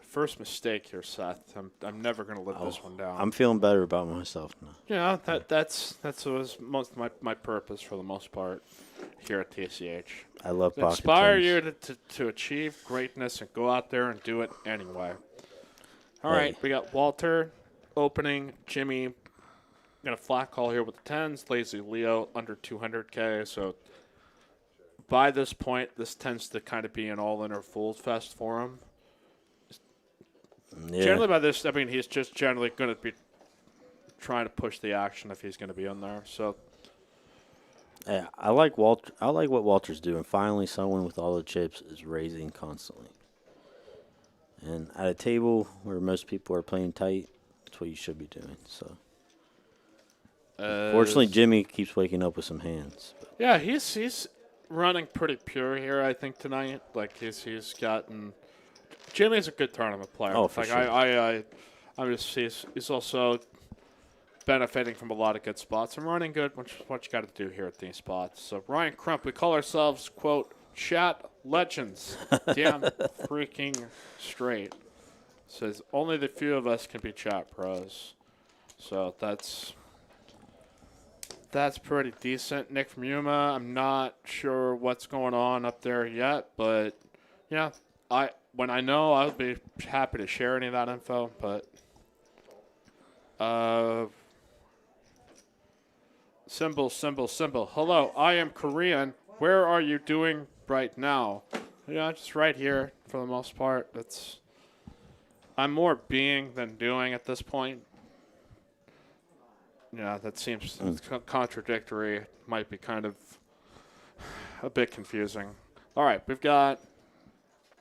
First mistake here, Seth. I'm never going to live this one down. I'm feeling better about myself now. Yeah, that's was most my purpose for the most part here at TCH. I love pocket inspire tens. you to achieve greatness and go out there and do it anyway. All right, we got Walter opening, Jimmy going to flat call here with the 10s, Lazy Leo under 200K. So by this point, this tends to kind of be an all-in or fool's fest for him. Yeah. Generally by this, I mean, he's just generally going to be trying to push the action if he's going to be in there. So yeah, I like Walter. I like what Walter's doing. Finally, someone with all the chips is raising constantly. And at a table where most people are playing tight, that's what you should be doing. So, fortunately, Jimmy keeps waking up with some hands. Yeah, he's running pretty pure here, I think, tonight. Like he's gotten. Jimmy's a good tournament player. Oh, for sure. I'm just he's also benefiting from a lot of good spots. I'm running good. What you got to do here at these spots. So Ryan Crump, we call ourselves quote chat legends. Damn freaking straight. Says only the few of us can be chat pros. So that's pretty decent. Nick from Yuma, I'm not sure what's going on up there yet, but yeah, when I know, I'll be happy to share any of that info. But symbol. Hello, I am Korean. Where are you doing right now? Yeah, just right here for the most part. I'm more being than doing at this point. Yeah, that seems contradictory. Might be kind of a bit confusing. All right, we've got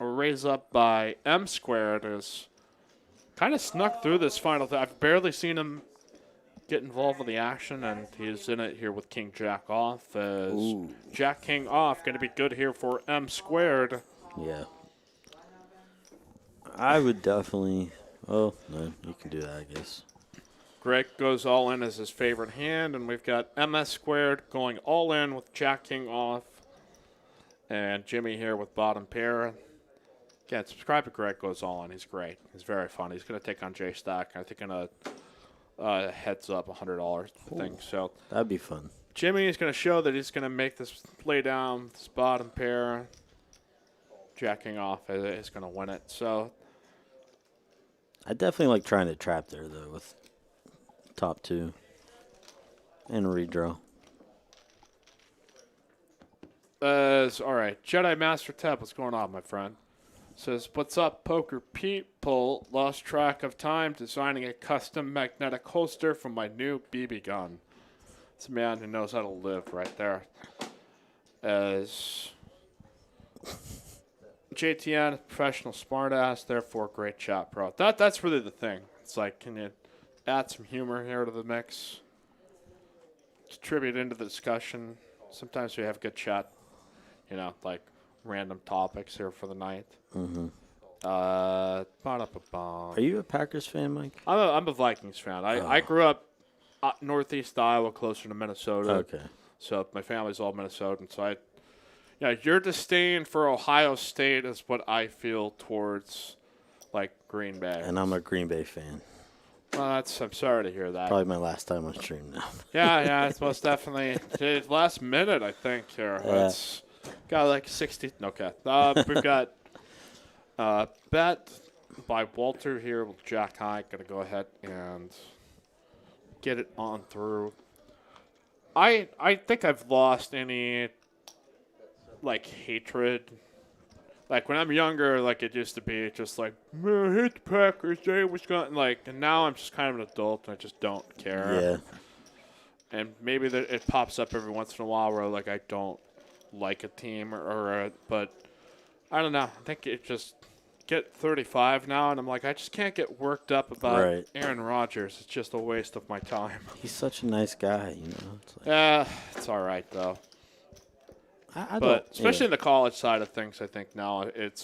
a raise up by M Squared. Is kind of snuck through this final. I've barely seen him get involved with the action, and he's in it here with King Jack off. As Ooh. Jack King off, going to be good here for M squared. Yeah. I would definitely. Oh, no, you can do that, I guess. Greg goes all in as his favorite hand, and we've got MS squared going all in with Jack King off. And Jimmy here with bottom pair. Again, subscribe to Greg Goes All In. He's great. He's very fun. He's going to take on J-Stack. I think in a heads up $100 thing. So That'd be fun. Jimmy is going to show that he's going to make this lay down this bottom pair. Jacking off is going to win it. So I definitely like trying to trap there, though, with top two and redraw. All right. Jedi Master Tab, what's going on, my friend? Says, what's up, Poker People? Lost track of time designing a custom magnetic holster for my new BB gun. It's a man who knows how to live right there. As JTN, professional smartass, therefore great chat, bro. That's really the thing. It's like, can you add some humor here to the mix? Contribute into the discussion. Sometimes we have good chat, like random topics here for the night. Mm-hmm. Are Are you a Packers fan, Mike? I'm a Vikings fan. I grew up northeast Iowa, closer to Minnesota. Okay. So my family's all Minnesotan. So your disdain for Ohio State is what I feel towards, like, Green Bay. And I'm a Green Bay fan. Well, I'm sorry to hear that. Probably my last time on stream now. Yeah, it's most definitely last minute, I think. Here, it's got like 60. Okay, we've got bet by Walter here with Jack High. Gonna go ahead and get it on through. I think I've lost any like hatred. Like, when I'm younger, like, it used to be just like, man, I hate the Packers, they Wisconsin. Like, and now I'm just kind of an adult, and I just don't care. Yeah. And maybe it pops up every once in a while where, like, I don't like a team but I don't know. I think it just get 35 now, and I'm like, I just can't get worked up about Aaron Rodgers. It's just a waste of my time. He's such a nice guy, It's like, yeah, it's all right, though. But especially in the college side of things, I think now it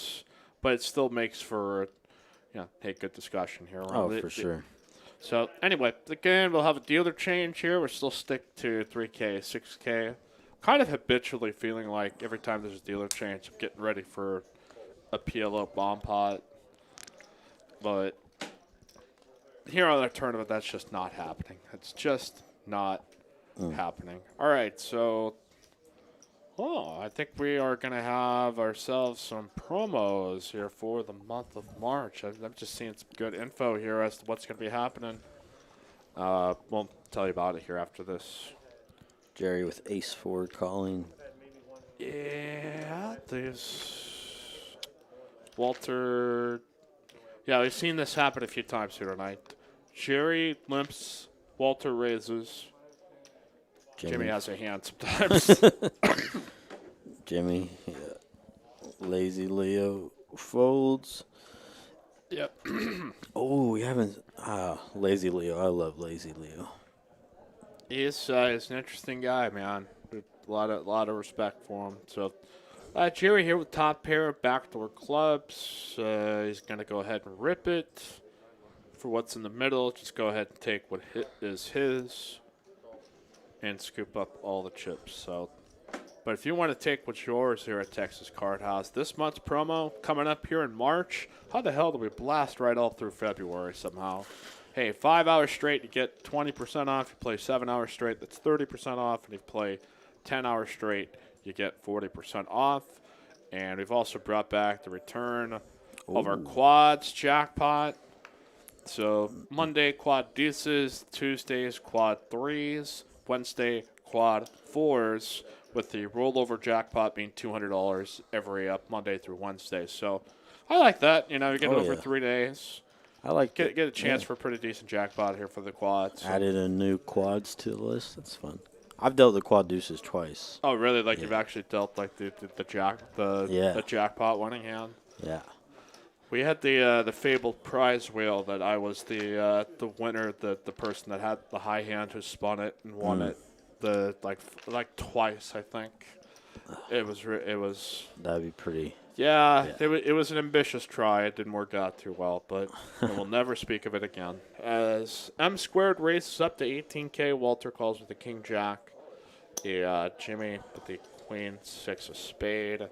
still makes for, good discussion here. For sure. So anyway, again, we'll have a dealer change here. We're still stick to 3K, 6K. Kind of habitually feeling like every time there's a dealer change, I'm getting ready for a PLO bomb pot. But here on the tournament, that's just not happening. It's just not happening. All right, so. Oh, I think we are going to have ourselves some promos here for the month of March. I'm just seeing some good info here as to what's going to be happening. We'll tell you about it here after this. Jerry with ace-4 calling. Yeah, there's Walter. Yeah, we've seen this happen a few times here tonight. Jerry limps, Walter raises. Jimmy has a hand sometimes. Jimmy, Lazy Leo folds. Yep. Oh, we haven't. Lazy Leo. I love Lazy Leo. He's an interesting guy, man. A lot of respect for him. So, Jerry here with top pair of backdoor clubs. He's gonna go ahead and rip it. For what's in the middle, just go ahead and take what is his. And scoop up all the chips. So, but if you want to take what's yours here at Texas Card House, this month's promo coming up here in March. How the hell do we blast right all through February somehow? Hey, 5 hours straight, you get 20% off. You play 7 hours straight, that's 30% off. And if you play 10 hours straight, you get 40% off. And we've also brought back the return of our quads jackpot. So Monday, quad deuces. Tuesdays, quad threes. Wednesday, quad fours, with the rollover jackpot being $200 every Monday through Wednesday. So I like that. You get over 3 days. I like get a chance for a pretty decent jackpot here for the quads. So. Added a new quads to the list. That's fun. I've dealt the quad deuces twice. Oh, really? Like you've actually dealt like the jackpot winning hand? Yeah. We had the fabled prize wheel that I was the winner, the person that had the high hand who spun it and won it, the like twice I think. It was That'd be pretty. yeah. Yeah. It was an ambitious try. It didn't work out too well, but I will never speak of it again. As M squared races up to 18K, Walter calls with the king jack. Jimmy with the queen six of spade.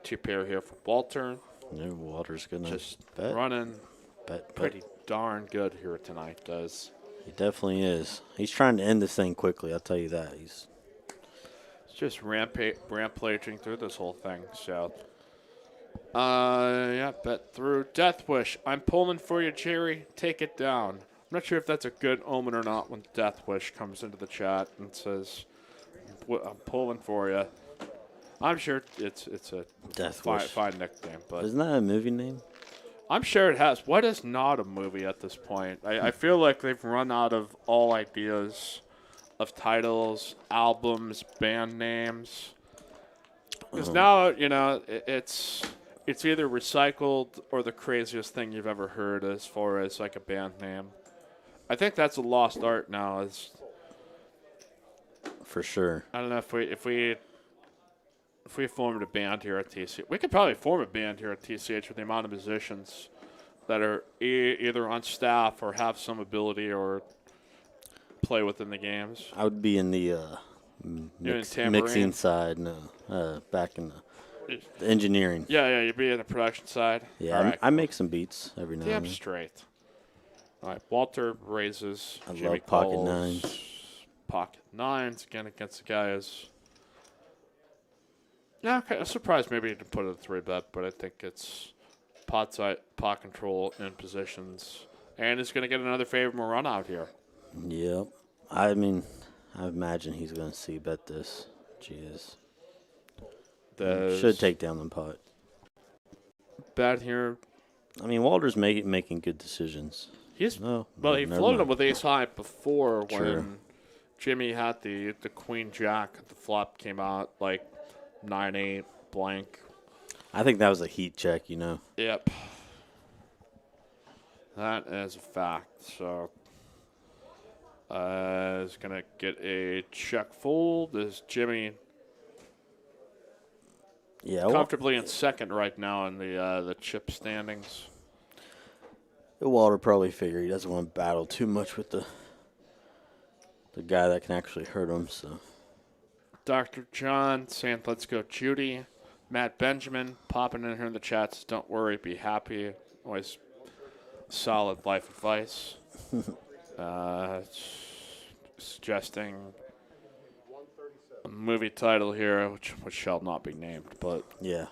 Two pair here for Walter. No, Walter's gonna Just bet. running Bet. pretty darn good here tonight, does. He definitely is. He's trying to end this thing quickly. I'll tell you that. He's It's just rampaging through this whole thing. So, yeah, bet through Death Wish. I'm pulling for you, Jerry. Take it down. I'm not sure if that's a good omen or not when Death Wish comes into the chat and says, "I'm pulling for you." I'm sure it's a Death fine, Wish. fine nickname, but Isn't that a movie name? I'm sure it has. What is not a movie at this point? I feel like they've run out of all ideas of titles, albums, band names. Because now, it's either recycled or the craziest thing you've ever heard as far as like a band name. I think that's a lost art now. For sure. I don't know if we formed a band here at TCH. We could probably form a band here at TCH with the amount of musicians that are either on staff or have some ability or play within the games. I would be in the tambourine? mixing side. No, back in the engineering. Yeah, you'd be in the production side. Yeah, All right, I make some beats every now damn and then. straight. All right, Walter raises. I Jimmy love pocket calls. nines. Pocket nines again against the guys. Yeah, okay. I'm surprised maybe he didn't put it a 3-bet, but I think it's pot control in positions. And he's going to get another favorable run out here. Yep. I mean, I imagine he's going to see bet this. Jeez. Should take down the pot. Bet here. I mean, Walter's making good decisions. He never floated him mind. with ace high before True. when Jimmy had the queen jack. The flop came out like 9-8 blank. I think that was a heat check, Yep. That is a fact. So is going to get a check fold. Is Jimmy Yeah. comfortably in second right now in the chip standings? Walter probably figured he doesn't want to battle too much with the guy that can actually hurt him, so. Dr. John saying, let's go, Judy. Matt Benjamin popping in here in the chats. Don't worry, be happy. Always solid life advice. Suggesting a movie title here, which shall not be named. But Yeah.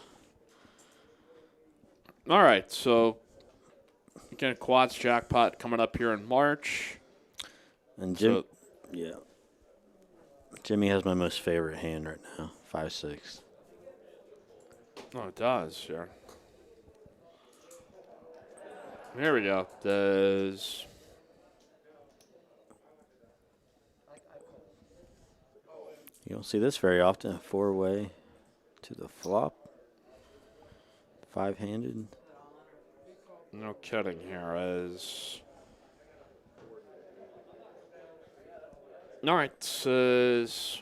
all right, so again, quads jackpot coming up here in March. And yeah. Jimmy has my most favorite hand right now, 5-6. Oh, it does, yeah. Here we go. Does You don't see this very often. A 4-way to the flop. 5-handed. no kidding here. As all right, says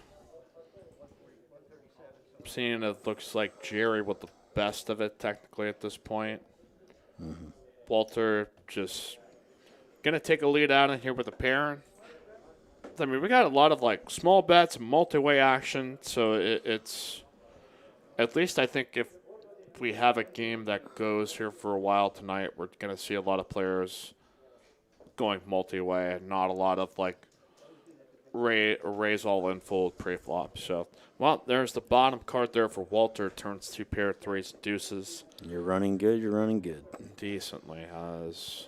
I'm seeing it looks like Jerry with the best of it technically at this point. Mm-hmm. Walter just gonna take a lead out in here with a pair. I mean, we got a lot of like small bets and multi-way action, so it's at least I think if we have a game that goes here for a while tonight, we're gonna see a lot of players going multi-way and not a lot of like raise all in fold pre-flop. So, well, there's the bottom card there for Walter. Turns two pair, threes, deuces. You're running good. You're running good. Decently. As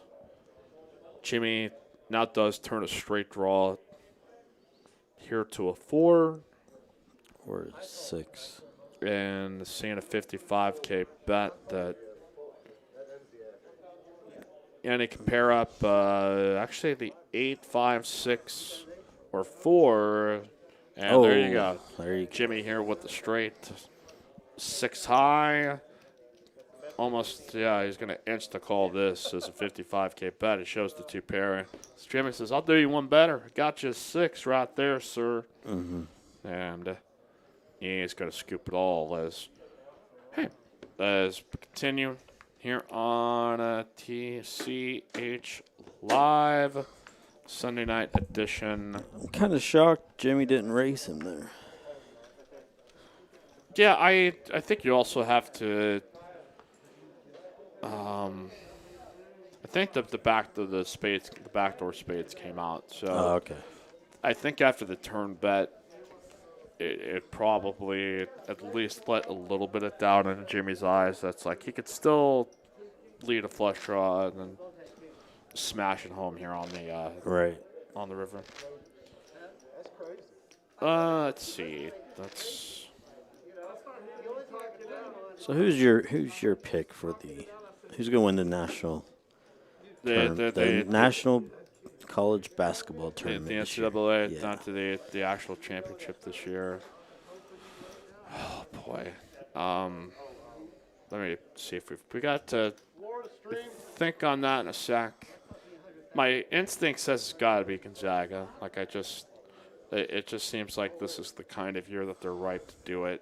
Jimmy now does turn a straight draw here to a 4. Or 6. And seeing a 55K bet that. And he can pair up actually the 8, 5, 6, or 4. And there you go. There you go. Jimmy here with the straight. 6 high. almost, yeah, he's going to insta-call this as a 55K bet. It shows the 2 pair. Jimmy says, I'll do you one better. Got you 6 right there, sir. Mm-hmm. And he's going to scoop it all as we continue here on TCH Live, Sunday night edition. I'm kind of shocked Jimmy didn't race him there. Yeah, I think you also have to. I think the backdoor spades came out. So Okay. I think after the turn bet, it probably at least let a little bit of doubt in Jimmy's eyes. That's like he could still lead a flush draw and then smash it home here on the Right. on the river. Let's see. So who's your pick for who's going to win the national The national college basketball the tournament? this year? NCAA Yeah. down to the actual championship this year. Oh boy. Let me see if we got to think on that in a sec. My instinct says it's got to be Gonzaga. Like it just seems like this is the kind of year that they're ripe to do it.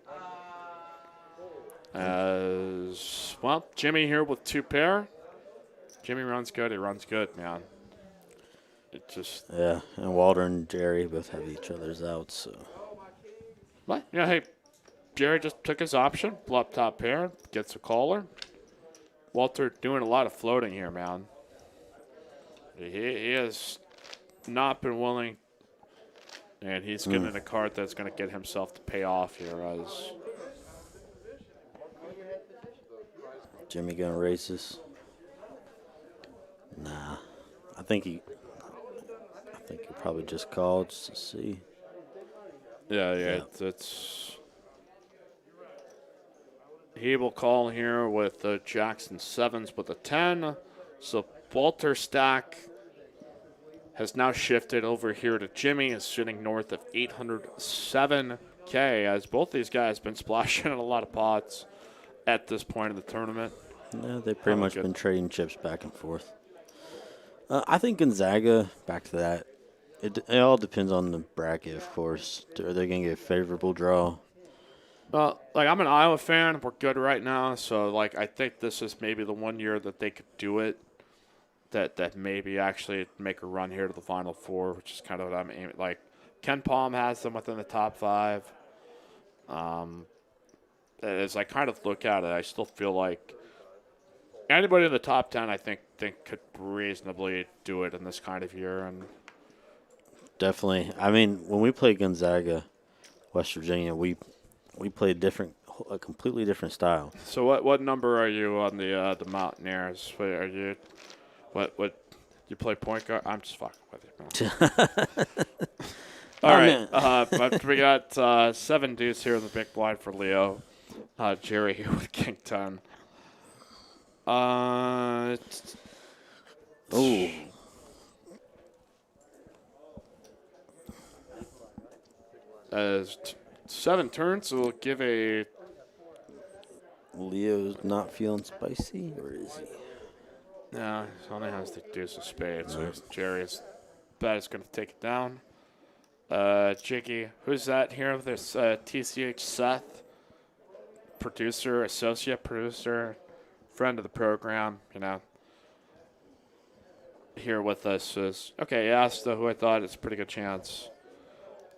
As well, Jimmy here with 2 pair. Jimmy runs good. He runs good, man. It just Yeah, and Walter and Jerry both have each other's outs. So what? Yeah, hey, Jerry just took his option. Flop top pair, gets a caller. Walter doing a lot of floating here, man. He has not been willing, and he's getting a card that's going to get himself to pay off here. As Jimmy gonna race this? Nah, I think he probably just called just to see. yeah. It's he will call here with the Jackson 7s with a 10. So Walter stack has now shifted over here to Jimmy, is sitting north of 807K, as both these guys have been splashing in a lot of pots at this point of the tournament. Yeah, they've pretty much been trading chips back and forth. I think Gonzaga, back to that, it all depends on the bracket, of course. Are they going to get a favorable draw? Well, like I'm an Iowa fan. We're good right now, so like I think this is maybe the one year that they could do it. That maybe actually make a run here to the Final Four, which is kind of what I'm aiming. Like Ken Palm has them within the top 5. As I kind of look at it, I still feel like anybody in the top 10, I think could reasonably do it in this kind of year. And Definitely. I mean, when we played Gonzaga, West Virginia, we played a completely different style. so, what number are you on the Mountaineers? Are you what you play point guard? I'm just fucking with you, man. All right, but we got 7 deuce here in the big blind for Leo. Jerry here with King 10. As 7 turns, so we'll give a. Leo's not feeling spicy, or is he? No, he only has the deuce of spades, so Jerry's bet is going to take it down. Jiggy, who's that here? This TCH Seth, producer, associate producer, friend of the program, here with us is, okay, he asked who I thought is a pretty good chance.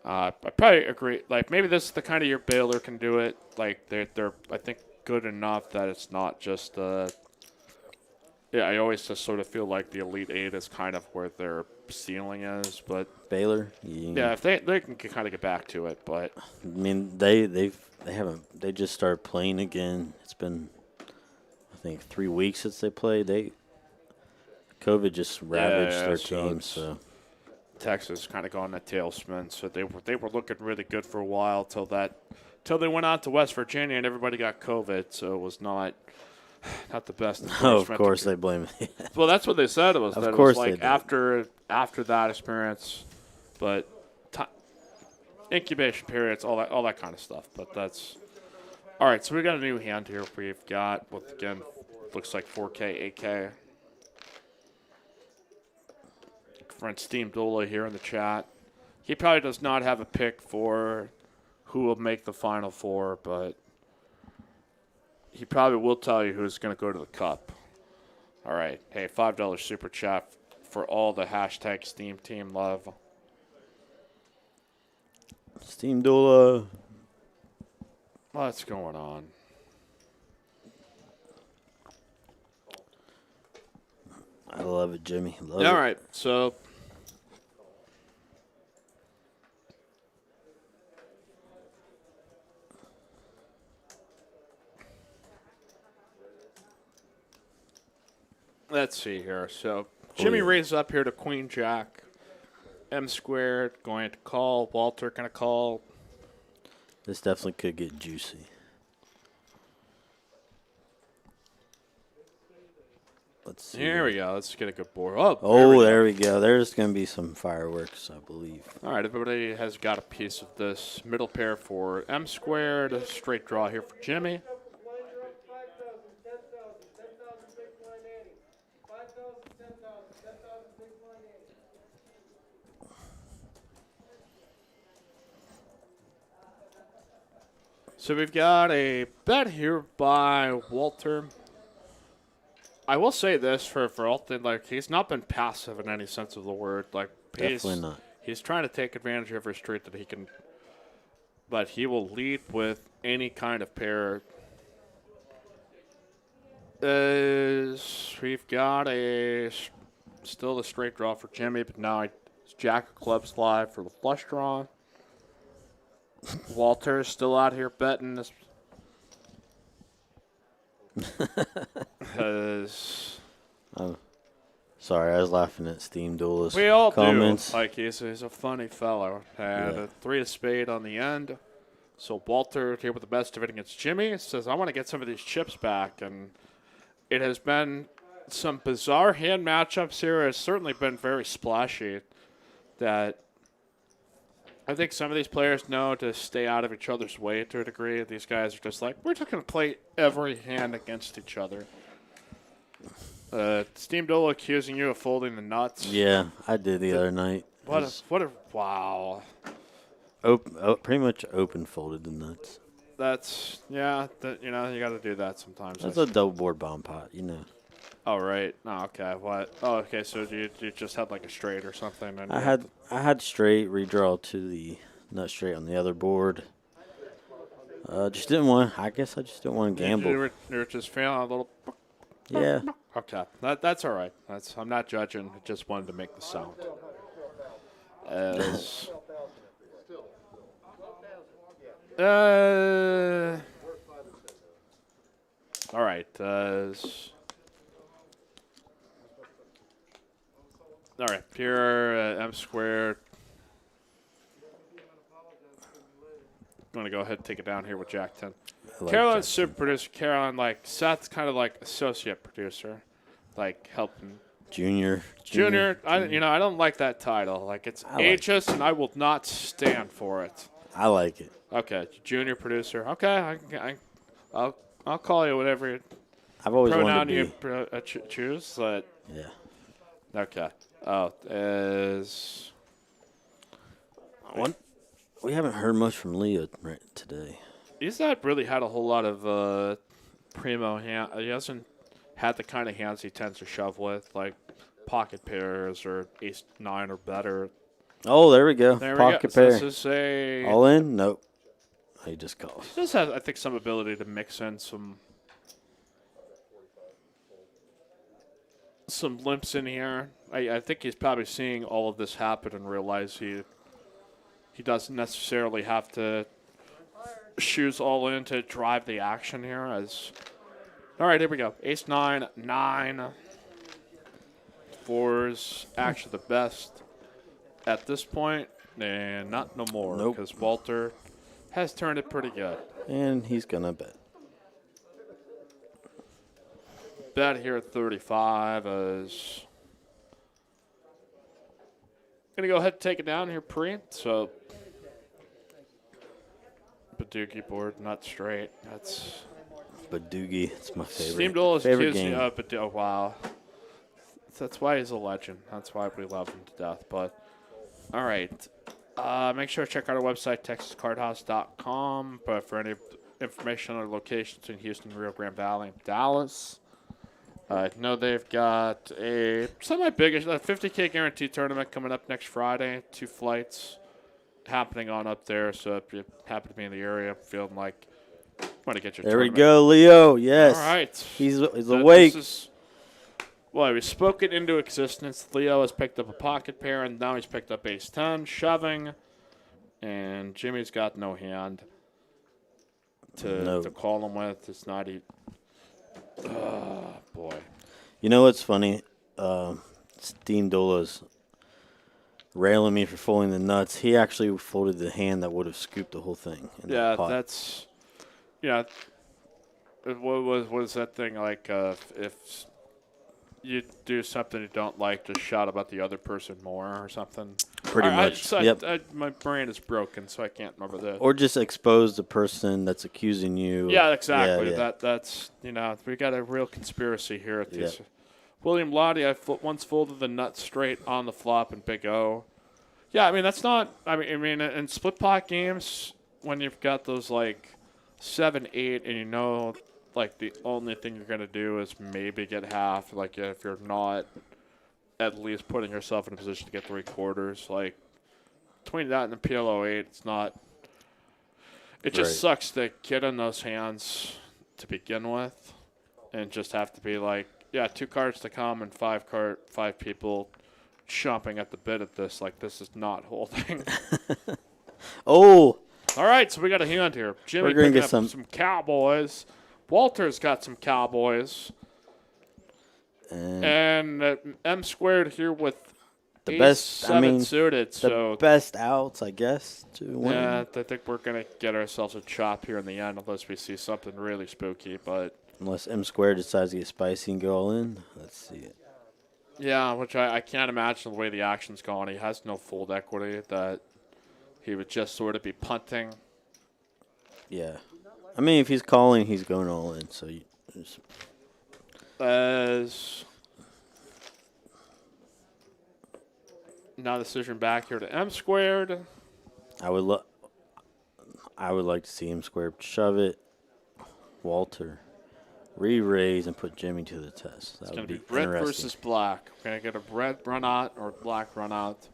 I probably agree. Like, maybe this is the kind of year Baylor can do it. Like, they're I think, good enough that it's not just I always just sort of feel like the Elite Eight is kind of where their ceiling is, but Baylor. yeah, if they can kind of get back to it, but I mean they just started playing again. It's been I think 3 weeks since they played. COVID just ravaged their team. So Texas kind of gone a tailspin. So they were looking really good for a while till they went out to West Virginia and everybody got COVID. So it was not the best. Oh, of course they blame it. Well, that's what they said. It was of that course it was like they did. after that experience, but incubation periods, all that kind of stuff. But that's all right. So we got a new hand here. We've got with again looks like 4K, 8K. Friend Steam Dola here in the chat. He probably does not have a pick for who will make the Final Four, but he probably will tell you who's going to go to the Cup. All right. Hey, $5 super chat for all the hashtag Steam Team love. Steam Dola. What's going on? I love it, Jimmy. Love All it. right. So let's see here. So Jimmy yeah. raises up here to Queen Jack. M squared going to call. Walter going to call. This definitely could get juicy. Let's see. Here we go. Let's get a good board. Oh, There we go. There's going to be some fireworks, I believe. All right, everybody has got a piece of this. Middle pair for M squared. A straight draw here for Jimmy. So we've got a bet here by Walter. I will say this for Alton, like he's not been passive in any sense of the word. Like Definitely not. He's trying to take advantage of every street that he can, but he will lead with any kind of pair. We've got still a straight draw for Jimmy, but now it's Jack of Clubs live for the flush draw. Walter is still out here betting this. Sorry, I was laughing at Steam Duelist We all comments. do. Like he's a funny fellow. And a 3 of spade on the end. So Walter here with the best of it against Jimmy says, I want to get some of these chips back. And it has been some bizarre hand matchups here. It's certainly been very splashy. That I think some of these players know to stay out of each other's way to a degree. These guys are just like, we're just going to play every hand against each other. Steam Dola accusing you of folding the nuts. Yeah, I did the other night. Wow. Pretty much open folded the nuts. That's, you got to do that sometimes. That's a double board bomb pot, Oh, right. Oh, okay. What? Oh, okay. So you just had like a straight or something? And I had straight, redraw to the nut straight on the other board. Just didn't want. I guess I just didn't want to gamble. You were just feeling a little. Yeah. Okay. That's all right. I'm not judging. I just wanted to make the sound. All right. All right. Here, M squared. I'm going to go ahead and take it down here with Jack 10. Caroline's super producer. Caroline, like, Seth's kind of like associate producer, like helping. Junior. I don't like that title. Like, it's ageist, and I will not stand for it. I like it. Okay, junior producer. Okay, I'll call you whatever I've always pronoun wanted to you choose. But yeah. Okay. Oh, is one. We haven't heard much from Leo today. He's not really had a whole lot of primo hand. He hasn't had the kind of hands he tends to shove with, like pocket pairs or ace 9 or better. Oh, there we go. Pocket pair. So this is all in? Nope. He just calls. He does have, I think, some ability to mix in some limps in here. I think he's probably seeing all of this happen and realize he doesn't necessarily have to shoes all in to drive the action here. All right, here we go. Ace 9, 9. 4's actually the best at this point, and not no more because Walter has turned it pretty good. And he's going to bet. Bet here at 35 is going to go ahead and take it down here pre. So Paducah board, not straight. That's But Doogie, it's my favorite. Steamdoll is favorite accusing game. but wow. That's why he's a legend. That's why we love him to death. But all right. Make sure to check out our website, texascardhouse.com. But for any information on our locations in Houston, Rio Grande Valley, and Dallas, I know they've got a semi-big 50K guarantee tournament coming up next Friday. 2 flights happening on up there. So if you happen to be in the area, feeling like you want to get your There we tournament. go, Leo. Yes. All right. He's awake. Well, we spoke it into existence. Leo has picked up a pocket pair, and now he's picked up ace 10, shoving. And Jimmy's got no hand to call him with. It's not even. Oh, boy. You know what's funny? Steam Dola's railing me for folding the nuts. He actually folded the hand that would have scooped the whole thing. In Yeah, that pot. that's. Yeah. What was that thing like? If you do something you don't like, just shout about the other person more or something. Pretty much. Yep. My brain is broken, so I can't remember that. Or just expose the person that's accusing you. Yeah, exactly. Yeah. That's we got a real conspiracy here at these. Yep. William Lottie, once folded the nut straight on the flop in Big O. Yeah, I mean that's not. I mean in split pot games when you've got those like 7-8 and you know like the only thing you're gonna do is maybe get half. Like if you're not at least putting yourself in a position to get 3/4. Like between that and the PLO 8, it's not. It just sucks to get in those hands to begin with, and just have to be like, yeah, 2 cards to come and 5 people chomping at the bit at this. Like this is not holding. Oh. All right, so we got a hand here. Jimmy We're gonna picking get up some Cowboys. Walter's got some Cowboys. And M squared here with the ace best, 7 suited. So best outs, I guess, to win. yeah, I think we're going to get ourselves a chop here in the end unless we see something really spooky. But Unless M squared decides to get spicy and go all in. Let's see it. yeah, which I can't imagine the way the action's going. He has no fold equity that he would just sort of be punting. Yeah. I mean, if he's calling, he's going all in. So As now decision back here to M squared. I would like to see him square shove it. Walter re-raise and put Jimmy to the test. That It's would going to be be red interesting. versus black. We're going to get a red run out or black run out.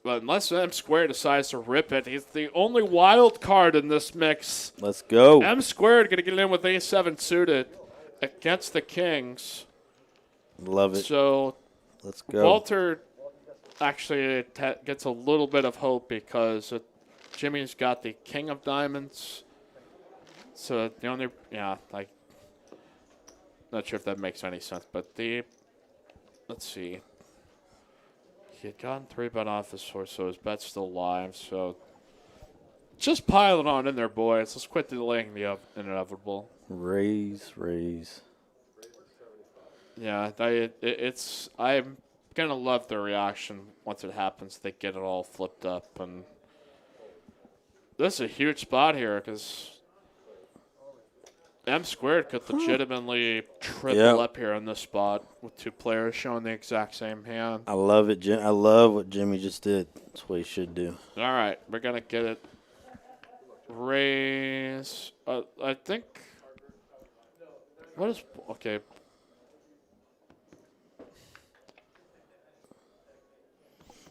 But unless M squared decides to rip it, he's the only wild card in this mix. Let's go. M squared going to get in with A7 suited against the Kings. Love it. So Let's go. Walter actually gets a little bit of hope because Jimmy's got the King of Diamonds. So the only, like, not sure if that makes any sense, but let's see. He had gotten 3-bet off his source, so his bet's still live. So just pile it on in there, boys. Let's quit delaying the inevitable. Raise. Yeah, I'm going to love their reaction once it happens. They get it all flipped up. And this is a huge spot here because M squared could legitimately triple up here in this spot with 2 players showing the exact same hand. I love it, Jim. I love what Jimmy just did. That's what he should do. All right, we're going to get it. Raise. I think. What is. Okay.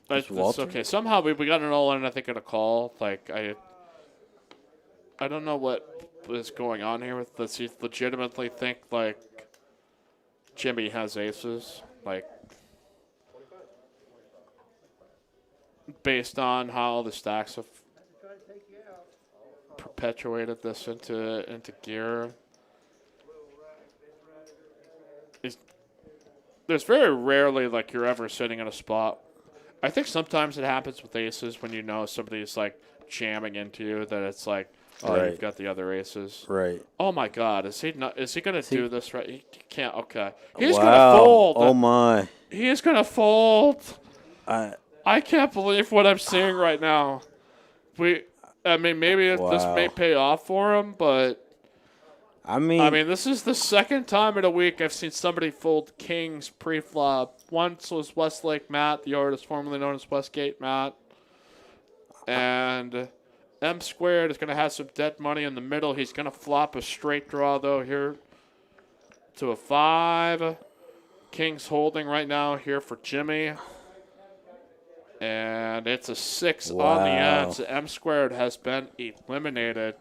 Okay, somehow we got it all in, I think, in a call. Like, I don't know what is going on here with this. He legitimately think, like, Jimmy has aces. Like, based on how the stacks have perpetuated this into gear. There's very rarely, like, you're ever sitting in a spot. I think sometimes it happens with aces when you know somebody's, like, jamming into you that it's like, oh, Right. you've got the other aces. Right. Oh, my God. Is he going to do this right? He can't. Okay. He's going to Wow. fold. Oh, my. He is going to fold. I can't believe what I'm seeing right now. I mean, maybe this may Wow. pay off for him, but I mean, this is the second time in a week I've seen somebody fold kings pre-flop. Once was Westlake Matt, the artist formerly known as Westgate Matt, and M squared is going to have some dead money in the middle. He's going to flop a straight draw though here to a 5. Kings holding right now here for Jimmy. And it's a 6 on the wow. end. So M squared has been eliminated.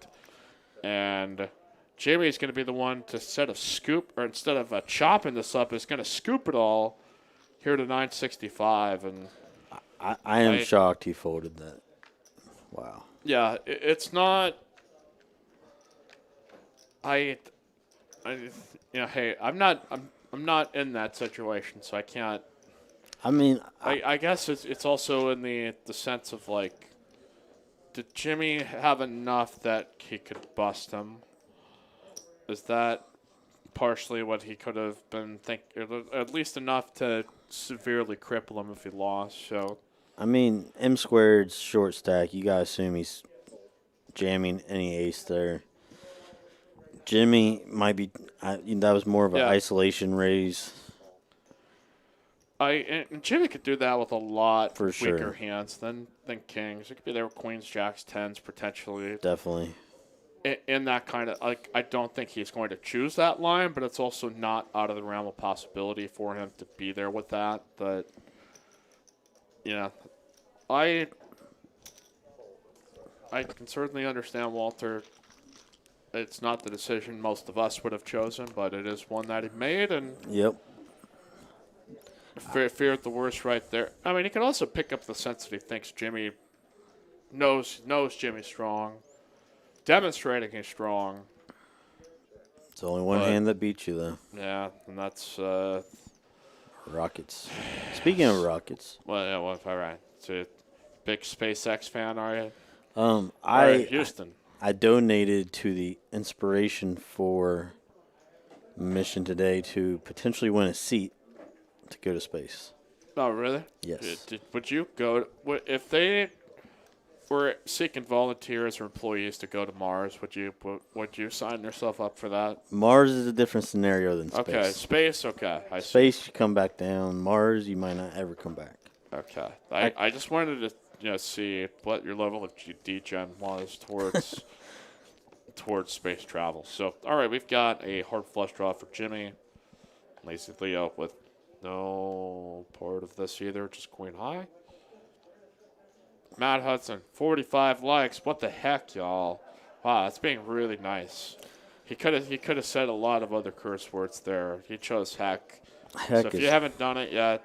And Jimmy's going to be the one to set a scoop, or instead of chopping this up, is going to scoop it all here to 965. And I am shocked he folded that. Wow. yeah, it's not. Hey, I'm not in that situation, so I can't. I mean, I guess it's also in the sense of like, did Jimmy have enough that he could bust him? Is that partially what he could have been thinking? At least enough to severely cripple him if he lost. So I mean, M squared's short stack. You gotta assume he's jamming any ace there. Jimmy might be. That was more of an isolation raise. And Jimmy could do that with a lot For weaker sure. hands than kings. It could be there with queens, jacks, tens potentially. Definitely. In that kind of like, I don't think he's going to choose that line, but it's also not out of the realm of possibility for him to be there with that. But I can certainly understand Walter. It's not the decision most of us would have chosen, but it is one that he made, and Yep. feared the worst right there. I mean, he can also pick up the sense that he thinks Jimmy knows Jimmy's strong, demonstrating he's strong. It's only one hand that beats you, though. Yeah, and that's Rockets. Speaking of Rockets. well, yeah, well, all right. So, big SpaceX fan, are you? Houston. I donated to the Inspiration 4 mission today to potentially win a seat to go to space. Oh, really? Yes. Would you go? If they were seeking volunteers or employees to go to Mars, would you sign yourself up for that? Mars is a different scenario than space. Okay, space. Okay, Space, you come back down. Mars, you might not ever come back. Okay, I just wanted to see what your level of degen was towards towards space travel. So, all right, we've got a hard flush draw for Jimmy. Lazy Leo with no part of this either, just queen high. Matt Hudson, 45 likes. What the heck, y'all? Wow, that's being really nice. He could have said a lot of other curse words there. He chose heck. So if you haven't done it yet,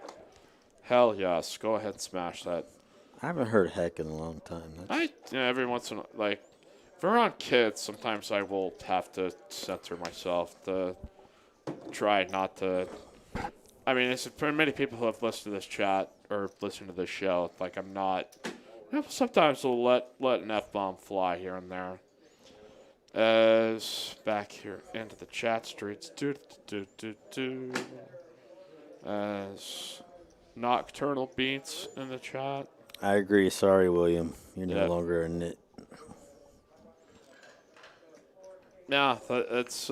hell yes, go ahead and smash that. I haven't heard heck in a long time. Every once in a like, if we're on kids, sometimes I will have to censor myself to try not to. I mean, it's for many people who have listened to this chat or listened to this show. Like, I'm not. Sometimes we'll let an F-bomb fly here and there. As back here into the chat streets. As Nocturnal Beats in the chat. I agree. Sorry, William. You're no longer a nit. Yeah, it's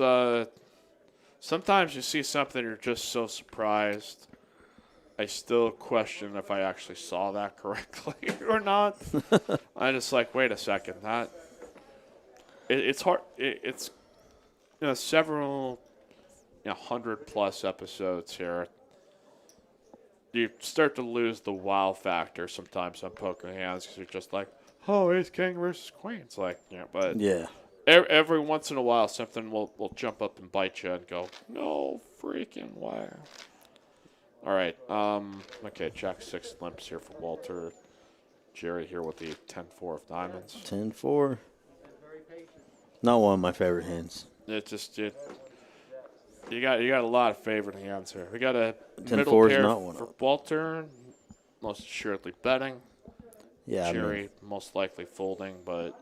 sometimes you see something, you're just so surprised. I still question if I actually saw that correctly or not. I'm just like, wait a second, it's hard. It's several 100+ episodes here. You start to lose the wow factor sometimes on poker hands because you're just like, oh, ace king versus queen. It's like, but yeah. Every once in a while, something will jump up and bite you and go, no freaking way. All right. Okay, Jack 6 limps here for Walter. Jerry here with the 10-4 of diamonds. 10-4. Not one of my favorite hands. It just you got a lot of favorite hands here. We got a 10-4 middle is pair not one for of Walter, most assuredly betting. Yeah, Jerry most likely folding, but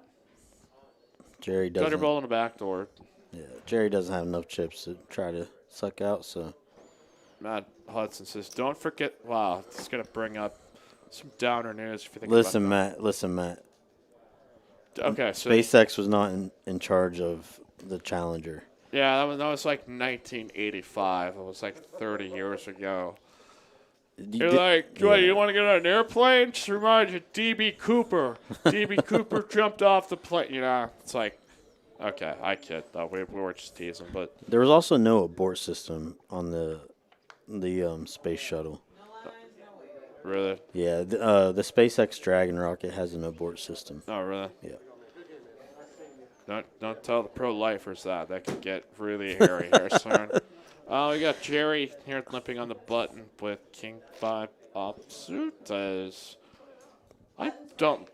Jerry doesn't. Thunderbolt in the back door. Yeah, Jerry doesn't have enough chips to try to suck out. So Matt Hudson says, "Don't forget." Wow, it's gonna bring up some downer news if you think. Listen, Matt. Okay, so SpaceX was not in charge of the Challenger. yeah, that was like 1985. It was like 30 years ago. You You're did- like, what, you want to get on an airplane? Just remind you, DB Cooper. DB Cooper jumped off the plane. You know, it's like, okay, I kid though. We were just teasing, but There was also no abort system on the space shuttle. really, Yeah, the SpaceX Dragon rocket has an abort system. not really. Yeah. Don't tell the pro-lifers that. That could get really hairy here soon. We got Jerry here limping on the button with King 5 offsuit. I don't.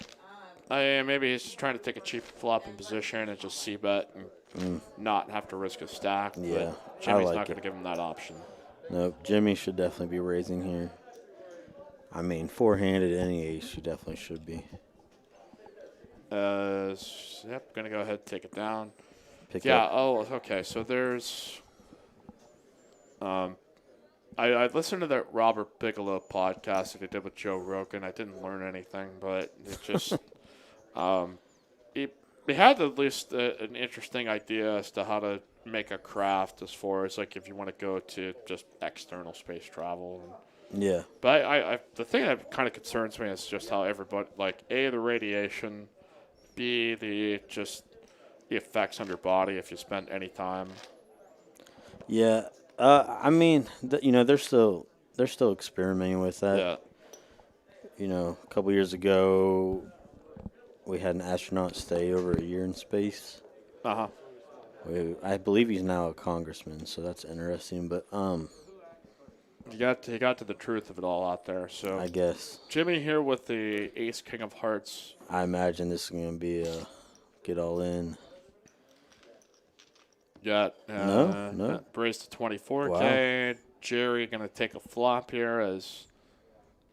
Maybe he's just trying to take a cheap flopping position and just c-bet and not have to risk a stack. Yeah, But Jimmy's I like not going it. to give him that option. No, Jimmy should definitely be raising here. I mean, four-handed any ace, you definitely should be. Yep, going to go ahead and take it down. Pick Yeah, up. oh, okay, so there's... I listened to that Robert Bigelow podcast that he did with Joe Rogan. I didn't learn anything, but it just... he had at least an interesting idea as to how to make a craft as far as, like, if you want to go to just external space travel. Yeah. But I the thing that kind of concerns me is just how everybody, like, A, the radiation, B, the effects on your body if you spend any time. Yeah. I mean, they're still experimenting with that. Yeah. You know, a couple years ago, we had an astronaut stay over a year in space. Uh-huh. I believe he's now a congressman, so that's interesting. But You got to the truth of it all out there. So I guess Jimmy here with the Ace King of Hearts. I imagine this is going to be a get all in. Got No. Brace to 24K. Wow. Jerry going to take a flop here as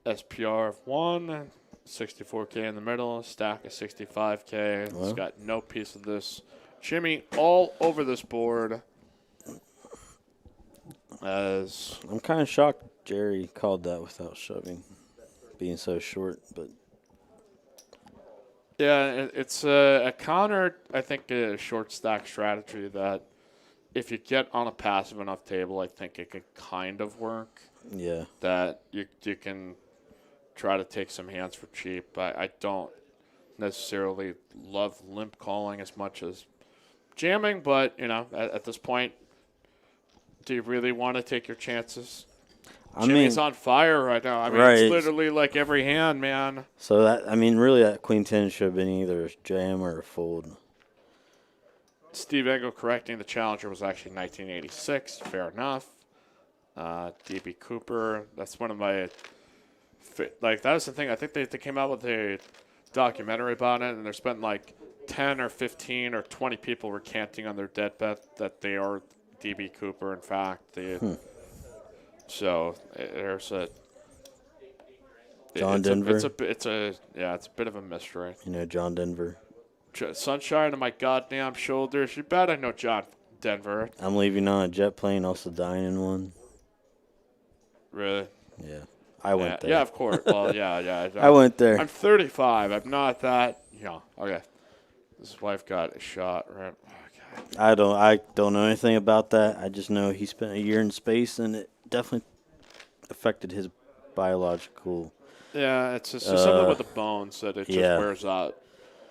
SPR of 1. 64K in the middle. Stack of 65K. Well. He's got no piece of this. Jimmy all over this board. As I'm kind of shocked Jerry called that without shoving, being so short. But yeah, it's a counter, I think, a short stack strategy that if you get on a passive enough table, I think it could kind of work. yeah, That you can try to take some hands for cheap. I don't necessarily love limp calling as much as jamming, but, at this point, do you really want to take your chances? Jimmy's on fire right now. I mean, right. It's literally like every hand, man. So really, that Queen 10 should have been either a jam or a fold. Steve Engel correcting the challenger was actually 1986. Fair enough. DB Cooper, that's one of my... that was the thing. I think they came out with a documentary about it, and there's been like 10 or 15 or 20 people recanting on their deathbed that they are DB Cooper, in fact. So there's a... John Denver. It's a bit of a mystery. John Denver. Sunshine on my goddamn shoulders. You bet I know John Denver. I'm leaving on a jet plane, also dying in one. Really? Yeah. I went there. Yeah, of course. Well, yeah. I went there. I'm 35. I'm not that young. Okay. His wife got a shot, right? Okay. I don't know anything about that. I just know he spent a year in space, and it definitely affected his biological. Yeah, it's just something with the bones that it just yeah. wears out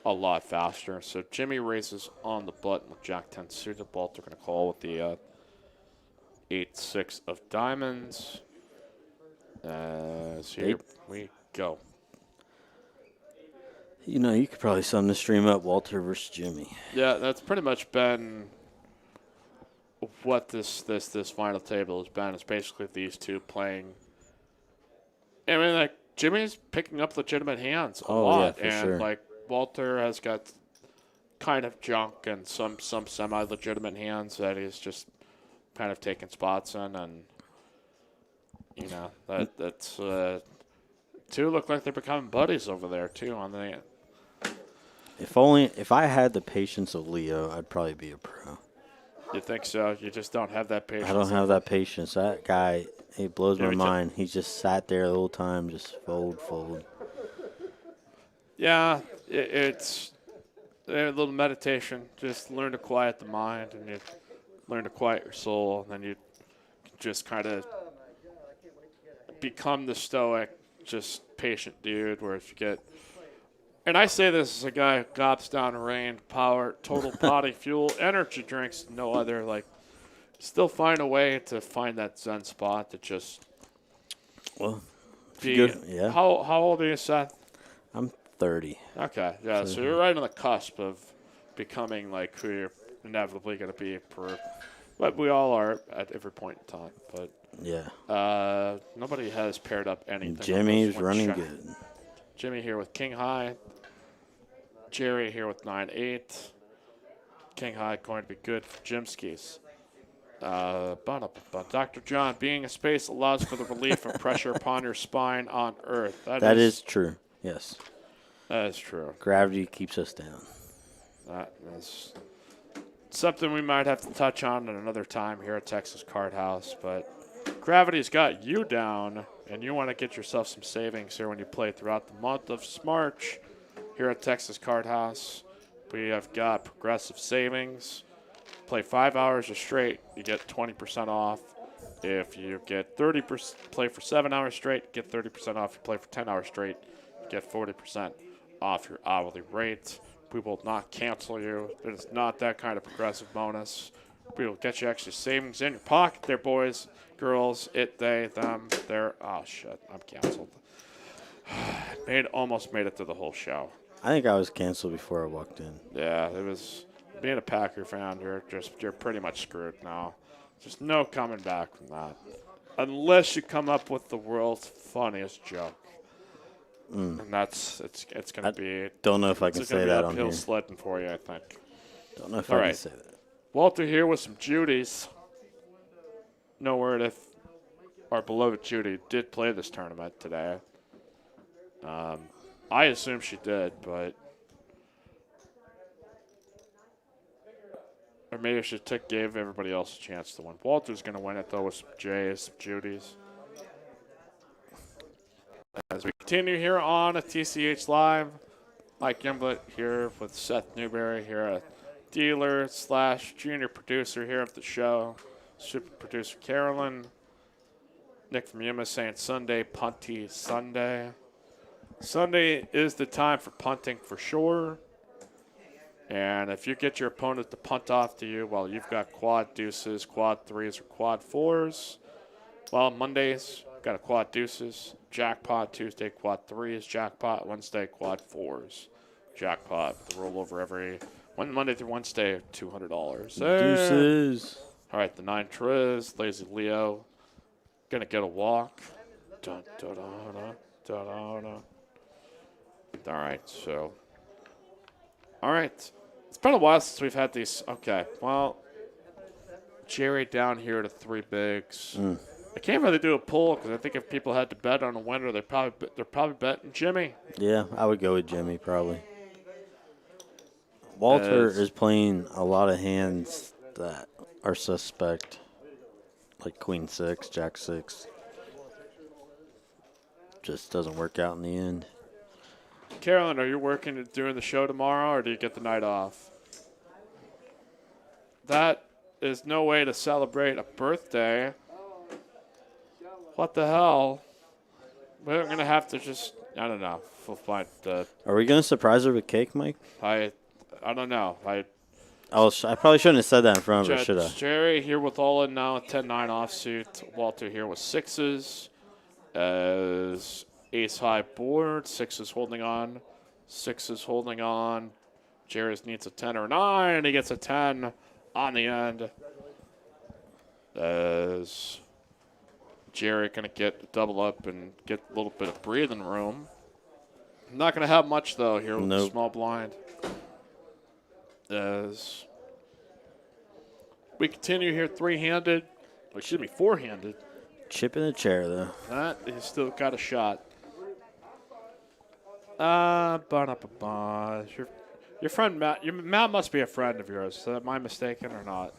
a lot faster. So Jimmy raises on the button with Jack 10 suited. Walter going to call with the 8-6 of diamonds. So here we go. You could probably sum the stream up Walter versus Jimmy. Yeah, that's pretty much been what this final table has been. It's basically these two playing. I mean, like, Jimmy's picking up legitimate hands a lot. Yeah, for sure. Walter has got kind of junk and some semi-legitimate hands that he's just kind of taking spots in. And, that's two look like they're becoming buddies over there, too, on the... If I had the patience of Leo, I'd probably be a pro. You think so? You just don't have that patience? I don't have that patience. That guy, he blows my mind. He just sat there the whole time, just fold. Yeah, it's A little meditation. Just learn to quiet the mind, and you learn to quiet your soul, and then you just kind of become the stoic, just patient dude. Where if you get, and I say this as a guy who gobs down rain, power, total body fuel, energy drinks, no other. Like, still find a way to find that zen spot to just Well, be. good. Yeah. How old are you, Seth? I'm 30. Okay, yeah. So you're right on the cusp of becoming like who you're inevitably going to be. But we all are at every point in time. But Yeah. nobody has paired up anything. Jimmy's running good. Jimmy here with King High. Jerry here with 9-8. King High going to be good for Jimskis. Dr. John, being a space allows for the relief of pressure upon your spine on Earth. That is true. Yes. That is true. Gravity keeps us down. That is something we might have to touch on at another time here at Texas Card House. But gravity's got you down, and you want to get yourself some savings here when you play throughout the month of March here at Texas Card House. We have got progressive savings. Play 5 hours or straight, you get 20% off. If you get 30%, play for 7 hours straight, get 30% off. If you play for 10 hours straight, you get 40% off your hourly rate. We will not cancel you. It is not that kind of progressive bonus. We will get you extra savings in your pocket there, boys, girls, it, they, them, their. Oh, shit, I'm canceled. Almost made it through the whole show. I think I was canceled before I walked in. Yeah, it was. Being a Packer fan, you're pretty much screwed now. There's no coming back from that, unless you come up with the world's funniest joke. And it's gonna be. Don't know if I can say that on here. Uphill sledding for you, I think. Don't know if I can say that. Walter here with some Judies. No word if our beloved Judy did play this tournament today. I assume she did, but. Or maybe she gave everybody else a chance to win. Walter's going to win it, though, with some J's, some Judy's. As we continue here on a TCH Live, Mike Gimblett here with Seth Newberry here, a dealer / junior producer here of the show. Super producer Carolyn. Nick from Yuma saying Sunday, punty Sunday. Sunday is the time for punting for sure. And if you get your opponent to punt off to you, well, you've got quad deuces, quad threes, or quad fours. Well, Mondays, got a quad deuces. Jackpot Tuesday, quad threes. Jackpot Wednesday, quad fours. Jackpot, the rollover every Monday through Wednesday, $200. Deuces. All right, the 9 Triz, Lazy Leo, gonna get a walk. Dun, dun, dun, dun, dun, dun, dun. All right, so. All right. It's been a while since we've had these. Okay, well, Jerry down here to 3 bigs. I can't really do a poll because I think if people had to bet on a winner, they're probably betting Jimmy. Yeah, I would go with Jimmy probably. Walter is playing a lot of hands that are suspect, like Queen 6, Jack 6. Just doesn't work out in the end. Carolyn, are you working during the show tomorrow, or do you get the night off? That is no way to celebrate a birthday. What the hell? We're going to have to just, I don't know. We'll find Are we going to surprise her with cake, Mike? I don't know. I probably shouldn't have said that in front of her, should I? Jerry here with all in now, 10-9 offsuit. Walter here with 6s. As ace high board, 6 holding on. 6 holding on. Jerry needs a 10 or 9, and he gets a 10 on the end. As Jerry going to get a double up and get a little bit of breathing room. Not going to have much, though, here with the small blind. As we continue here, 3-handed. Excuse me, 4-handed. Chip in the chair, though. That he's still got a shot. Your friend Matt. Matt must be a friend of yours. Am I mistaken or not?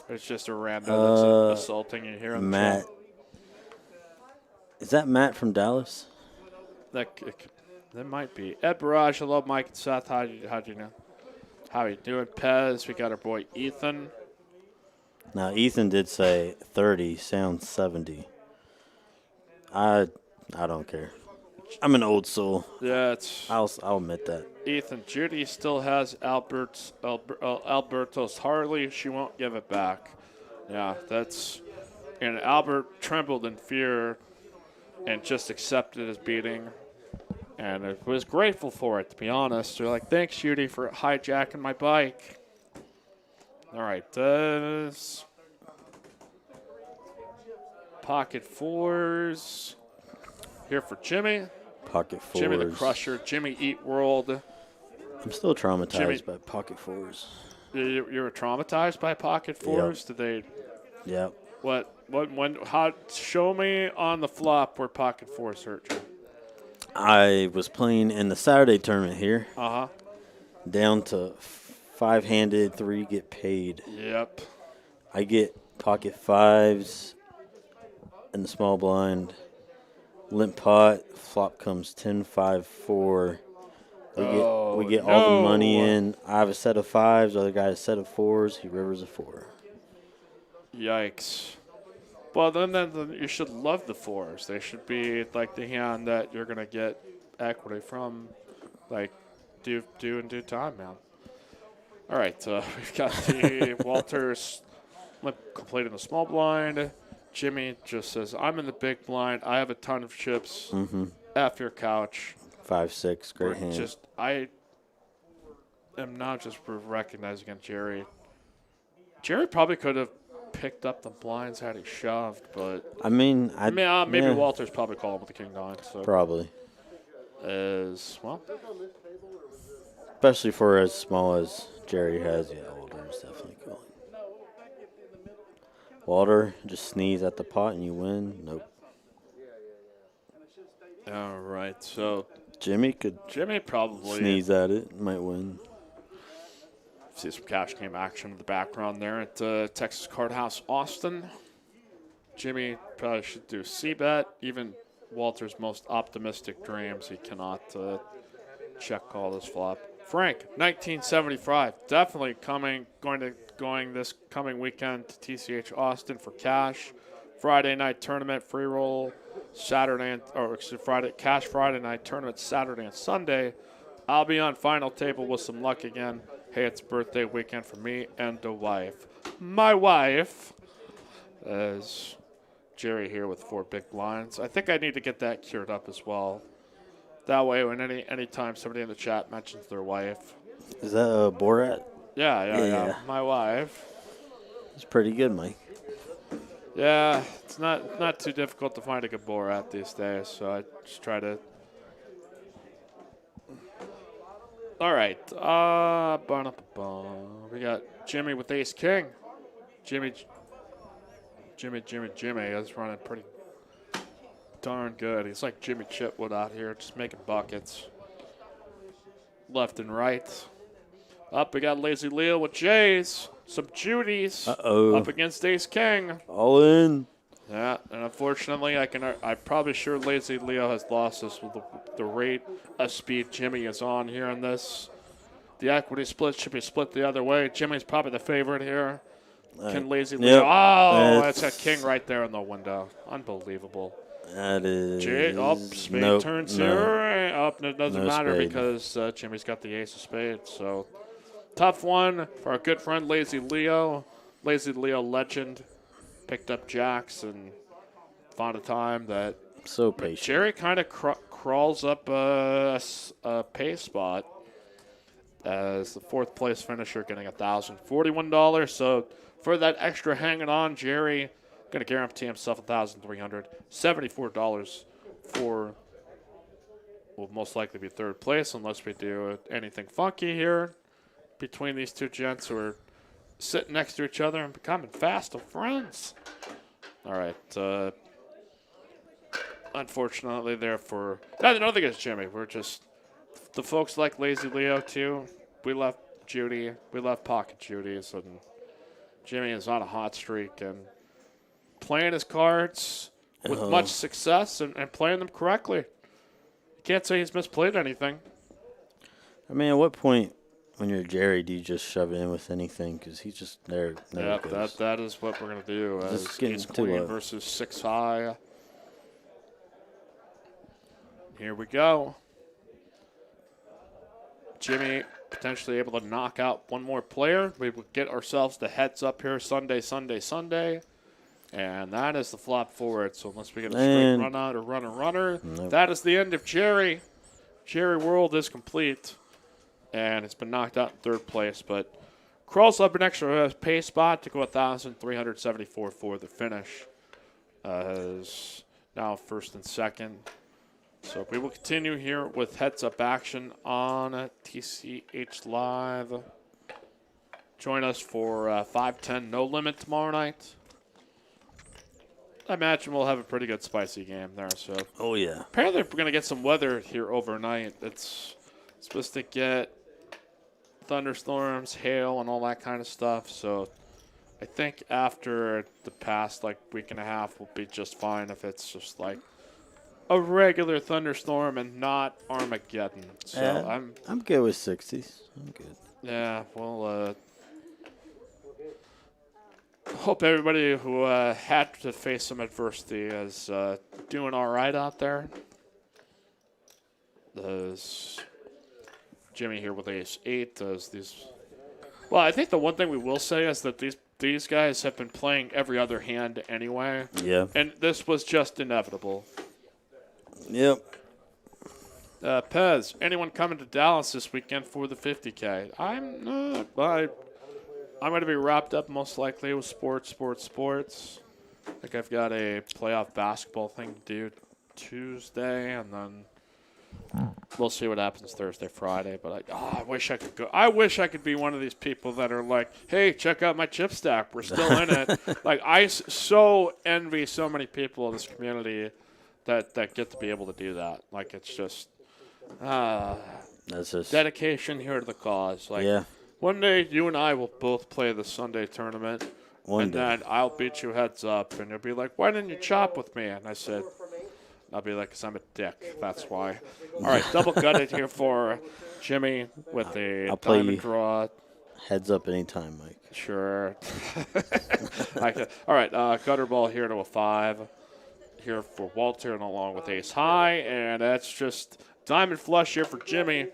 Or it's just a rando that's assaulting you here on Matt. the show. Is that Matt from Dallas? That might be. Ed Barrage, hello, Mike and Seth. How'd you know? How you doing, Pez? We got our boy Ethan. Now, Ethan did say 30 sounds 70. I don't care. I'm an old soul. Yeah, it's I'll admit that. Ethan. Judy still has Alberto's Harley. She won't give it back. Yeah, that's. And Albert trembled in fear and just accepted his beating. And I was grateful for it, to be honest. They're like, thanks, Judy, for hijacking my bike. All right, pocket fours. Here for Jimmy. Pocket fours. Jimmy the Crusher. Jimmy Eat World. I'm still traumatized Jimmy. by pocket fours. You were traumatized by pocket fours? Yep. Did they? Yep. How? Show me on the flop where pocket fours hurt you. I was playing in the Saturday tournament here. Uh huh. Down to 5-handed, 3 get paid. Yep. I get pocket fives in the small blind. Limp pot, flop comes 10, 5, 4. We get all the money in. I have a set of fives, other guy has a set of fours. He rivers a 4. Yikes. Well, then you should love the fours. They should be like the hand that you're gonna get equity from, like do in due time, man. All right, we've got the Walters completing the small blind. Jimmy just says, "I'm in the big blind. I have a ton of chips. F your couch." 5, 6, great hand. I am now just recognizing again Jerry. Jerry probably could have picked up the blinds had he shoved, but maybe Walters probably called with the king nine. So probably. Well, especially for as small as Jerry has, yeah, Walter is definitely calling. Walter, just sneeze at the pot and you win. Nope. All right, so Jimmy probably sneeze at it, might win. See some cash game action in the background there at Texas Card House, Austin. Jimmy probably should do C-bet. Even Walter's most optimistic dreams, he cannot check call this flop. Frank, 1975, definitely going this coming weekend to TCH Austin for cash. Friday night tournament, free roll, cash Friday night tournament, Saturday and Sunday. I'll be on final table with some luck again. Hey, it's birthday weekend for me and the wife. My wife, as Jerry here with 4 big blinds. I think I need to get that cured up as well. That way, when anytime somebody in the chat mentions their wife. Is that a Borat? Yeah. My wife. It's pretty good, Mike. Yeah, it's not too difficult to find a good Borat these days, so I just try to. All right. We got Jimmy with Ace King. Jimmy is running pretty darn good. He's like Jimmy Chitwood out here, just making buckets. Left and right. Up, we got Lazy Leo with Jays. Some Judies. Up against Ace King. All in. Yeah, and unfortunately, I'm probably sure Lazy Leo has lost this with the rate of speed Jimmy is on here in this. The equity split should be split the other way. Jimmy's probably the favorite here. Can Lazy Leo? Yep. Oh, that's a king right there in the window. Unbelievable. That is. Spade turns here. It doesn't matter spade. because Jimmy's got the ace of spades. So tough one for our good friend Lazy Leo. Lazy Leo legend. Picked up jacks and found a time that So patient. Jerry kind of crawls up a pay spot as the 4th place finisher getting $1,041. So for that extra hanging on, Jerry going to guarantee himself $1,374 for will most likely be 3rd place unless we do anything funky here between these two gents who are sitting next to each other and becoming fast of friends. All right. Unfortunately, therefore, nothing against Jimmy. We're just the folks like Lazy Leo too. We love Judy. We love pocket Judies, and Jimmy is on a hot streak and playing his cards with much success and playing them correctly. You can't say he's misplayed anything. I mean, at what point when you're Jerry, do you just shove it in with anything? Because he just never goes. that is what we're going to do. Just As getting ace too queen low. versus 6 high. Here we go. Jimmy potentially able to knock out one more player. We will get ourselves the heads up here Sunday. And that is the flop forward. So unless we get a straight run out or runner, Nope. that is the end of Jerry. Jerry World is complete. And it's been knocked out in third place. But crawls up an extra pay spot to go 1,374 for the finish. Is now first and second. So we will continue here with heads-up action on TCH Live. Join us for 5-10 No Limit tomorrow night. I imagine we'll have a pretty good spicy game there. So Oh, yeah. apparently we're going to get some weather here overnight. It's supposed to get thunderstorms, hail, and all that kind of stuff. So I think after the past week and a half, we'll be just fine if it's just a regular thunderstorm and not Armageddon. So I'm good with 60s. I'm good. yeah, well, hope everybody who had to face some adversity is doing all right out there. There's Jimmy here with ace 8. Does these? Well, I think the one thing we will say is that these guys have been playing every other hand anyway. Yeah. And this was just inevitable. Yep. Pez, anyone coming to Dallas this weekend for the 50K? I'm not. I'm going to be wrapped up most likely with sports. I think I've got a playoff basketball thing to do Tuesday, and then we'll see what happens Thursday, Friday. But I wish I could go. I wish I could be one of these people that are like, hey, check out my chip stack. We're still in it. I so envy so many people in this community that get to be able to do that. It's just That's just dedication here to the cause. yeah. One day you and I will both play the Sunday tournament, One day. then I'll beat you heads up, and you'll be like, why didn't you chop with me? And I'll be like, because I'm a dick. That's why. All right, double gutted here for Jimmy with a I'll play diamond you. draw. Heads up anytime, Mike. Sure. All right, gutter ball here to a 5. Here for Walter and along with ace high, and that's just diamond flush here for Jimmy.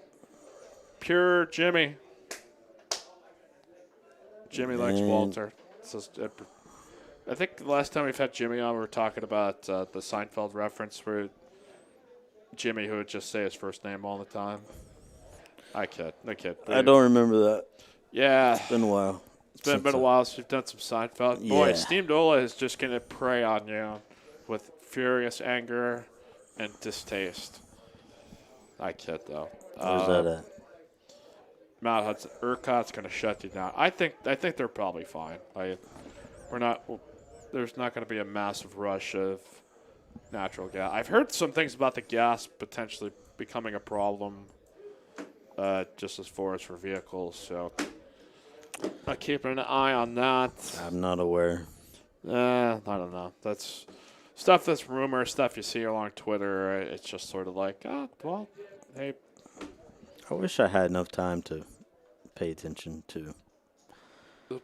Pure Jimmy. Jimmy likes Walter. I think the last time we've had Jimmy on, we were talking about the Seinfeld reference where Jimmy who would just say his first name all the time. I kid. I don't remember that. Yeah. It's been a while. It's been a while since we've done some Seinfeld. Yeah. Boy, Steamed Ola is just going to prey on you with furious anger and distaste. I kid, though. Where's that at? Mount Hudson. ERCOT's going to shut you down. I think they're probably fine. There's not going to be a massive rush of natural gas. I've heard some things about the gas potentially becoming a problem just as far as for vehicles. So I'm keeping an eye on that. I'm not aware. I don't know. That's stuff that's rumor, stuff you see along Twitter. It's just sort of like, well, hey. I wish I had enough time to pay attention to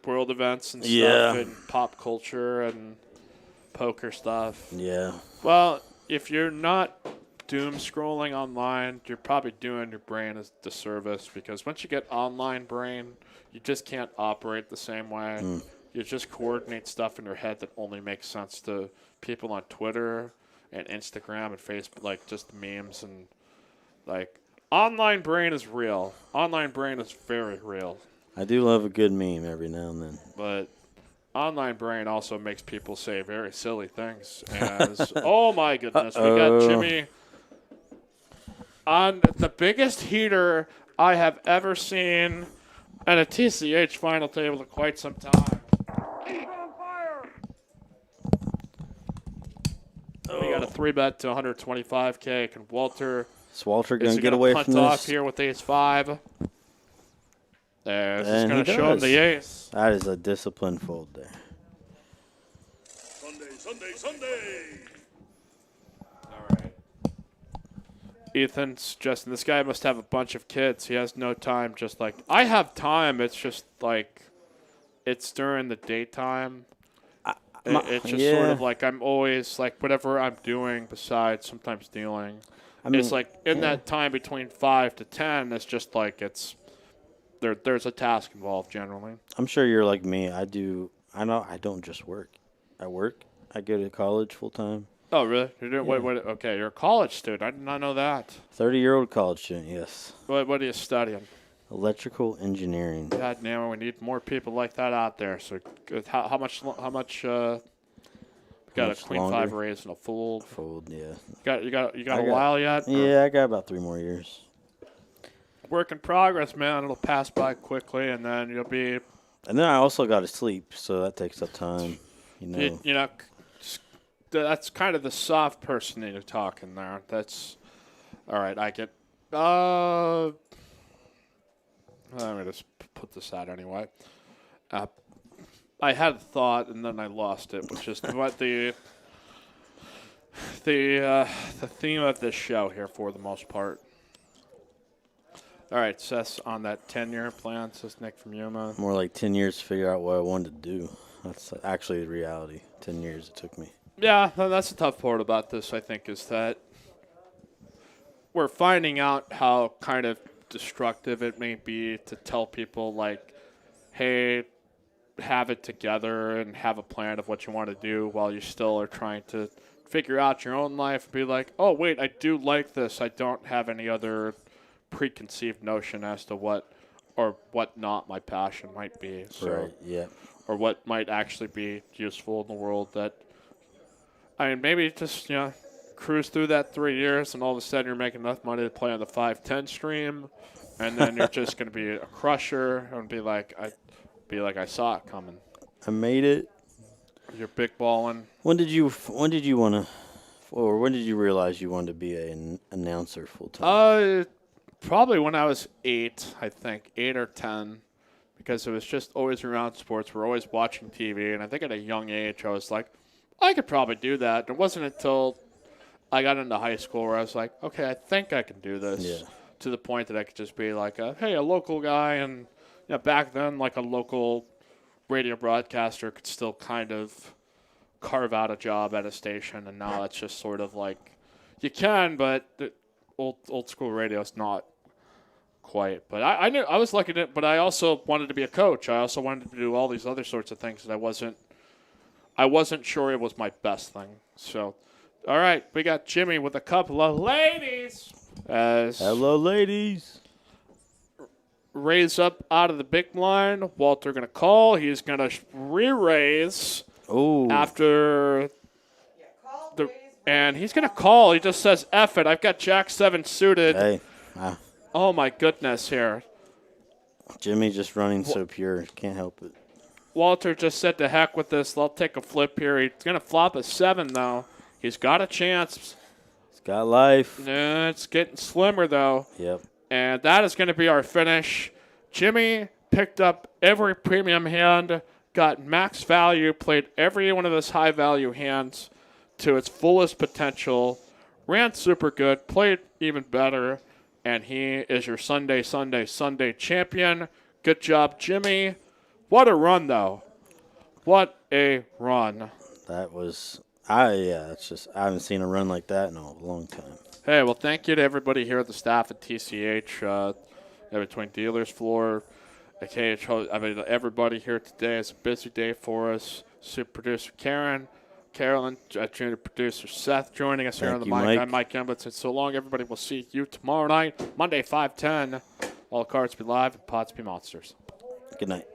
World events and Yeah. stuff and pop culture and poker stuff. Yeah. Well, if you're not doom scrolling online, you're probably doing your brain a disservice because once you get online brain, you just can't operate the same way. You just coordinate stuff in your head that only makes sense to people on Twitter and Instagram and Facebook, just memes and online brain is real. Online brain is very real. I do love a good meme every now and then. But online brain also makes people say very silly things. As, oh, my goodness. We got Jimmy on the biggest heater I have ever seen at a TCH final table in quite some time. We got a 3-bet to 125K. Can Walter... Is Walter Is going he to get gonna away punt from off this? here with ace 5? This is And going he to show him does. the ace. That is a disciplined fold there. Sunday. All right. Ethan's just, this guy must have a bunch of kids. He has no time. Just like, I have time. It's just like, it's during the daytime. It's just sort of like I'm always, like, whatever I'm doing besides sometimes dealing. I mean, It's like in that time between 5 to 10, it's just like there's a task involved generally. I'm sure you're like me. I know I don't just work. I work. I go to college full time. Oh, really? You're doing, okay, you're a college student. I did not know that. 30-year-old college student, yes. What are you studying? Electrical engineering. God damn it, we need more people like that out there. So how much got a queen longer? 5 raise and a fold. Fold, yeah. You got a while yet? Yeah, I got about 3 more years. Work in progress, man. It'll pass by quickly, and then you'll be. And then I also got to sleep, so that takes up time. You know, that's kind of the soft person that you're talking there. That's all right. I get. Let me just put this out anyway. I had a thought and then I lost it, which is what the theme of this show here for the most part. All right, Seth's on that 10-year plan, says Nick from Yuma. More like 10 years to figure out what I wanted to do. That's actually the reality. 10 years it took me. Yeah, that's the tough part about this, I think, is that we're finding out how kind of destructive it may be to tell people, like, hey, have it together and have a plan of what you want to do while you still are trying to figure out your own life and be like, oh, wait, I do like this. I don't have any other preconceived notion as to what or what not my passion might be. So, right, yeah. Or what might actually be useful in the world that, I mean, maybe just, cruise through that 3 years and all of a sudden you're making enough money to play on the 510 stream and then you're just going to be a crusher and be like, I saw it coming. I made it. You're big balling. When did you want to, or when did you realize you wanted to be an announcer full time? Probably when I was 8, I think, 8 or 10, because it was just always around sports. We're always watching TV, and I think at a young age I was like, I could probably do that. It wasn't until I got into high school where I was like, okay, I think I can do this. Yeah. To the point that I could just be like, hey, a local guy, and back then, like a local radio broadcaster could still kind of carve out a job at a station, and now it's just sort of like you can, but the old school radio is not quite. But I knew I was lucky, but I also wanted to be a coach. I also wanted to do all these other sorts of things that I wasn't sure it was my best thing. So, all right, we got Jimmy with a couple of ladies. Hello, ladies. Raise up out of the big blind. Walter going to call. He's going to re-raise after and he's going to call. He just says, F it. I've got Jack 7 suited. Hey. Oh, my goodness here. Jimmy just running so pure. Can't help it. Walter just said to heck with this. I'll take a flip here. He's going to flop a 7, though. He's got a chance. He's got life. It's getting slimmer, though. Yep. And that is going to be our finish. Jimmy picked up every premium hand, got max value, played every one of his high-value hands to its fullest potential, ran super good, played even better, and he is your Sunday champion. Good job, Jimmy. What a run, though. What a run. That was, it's just, I haven't seen a run like that in a long time. Hey, well, thank you to everybody here at the staff at TCH, between dealers floor, KH. I mean, everybody here today. It's a busy day for us. Super producer Carolyn, junior producer Seth joining us here on the mic. Mike. I'm Mike Emblitz. And so long, everybody. We'll see you tomorrow night, Monday, 5:10. All cards be live and pots be monsters. Good night.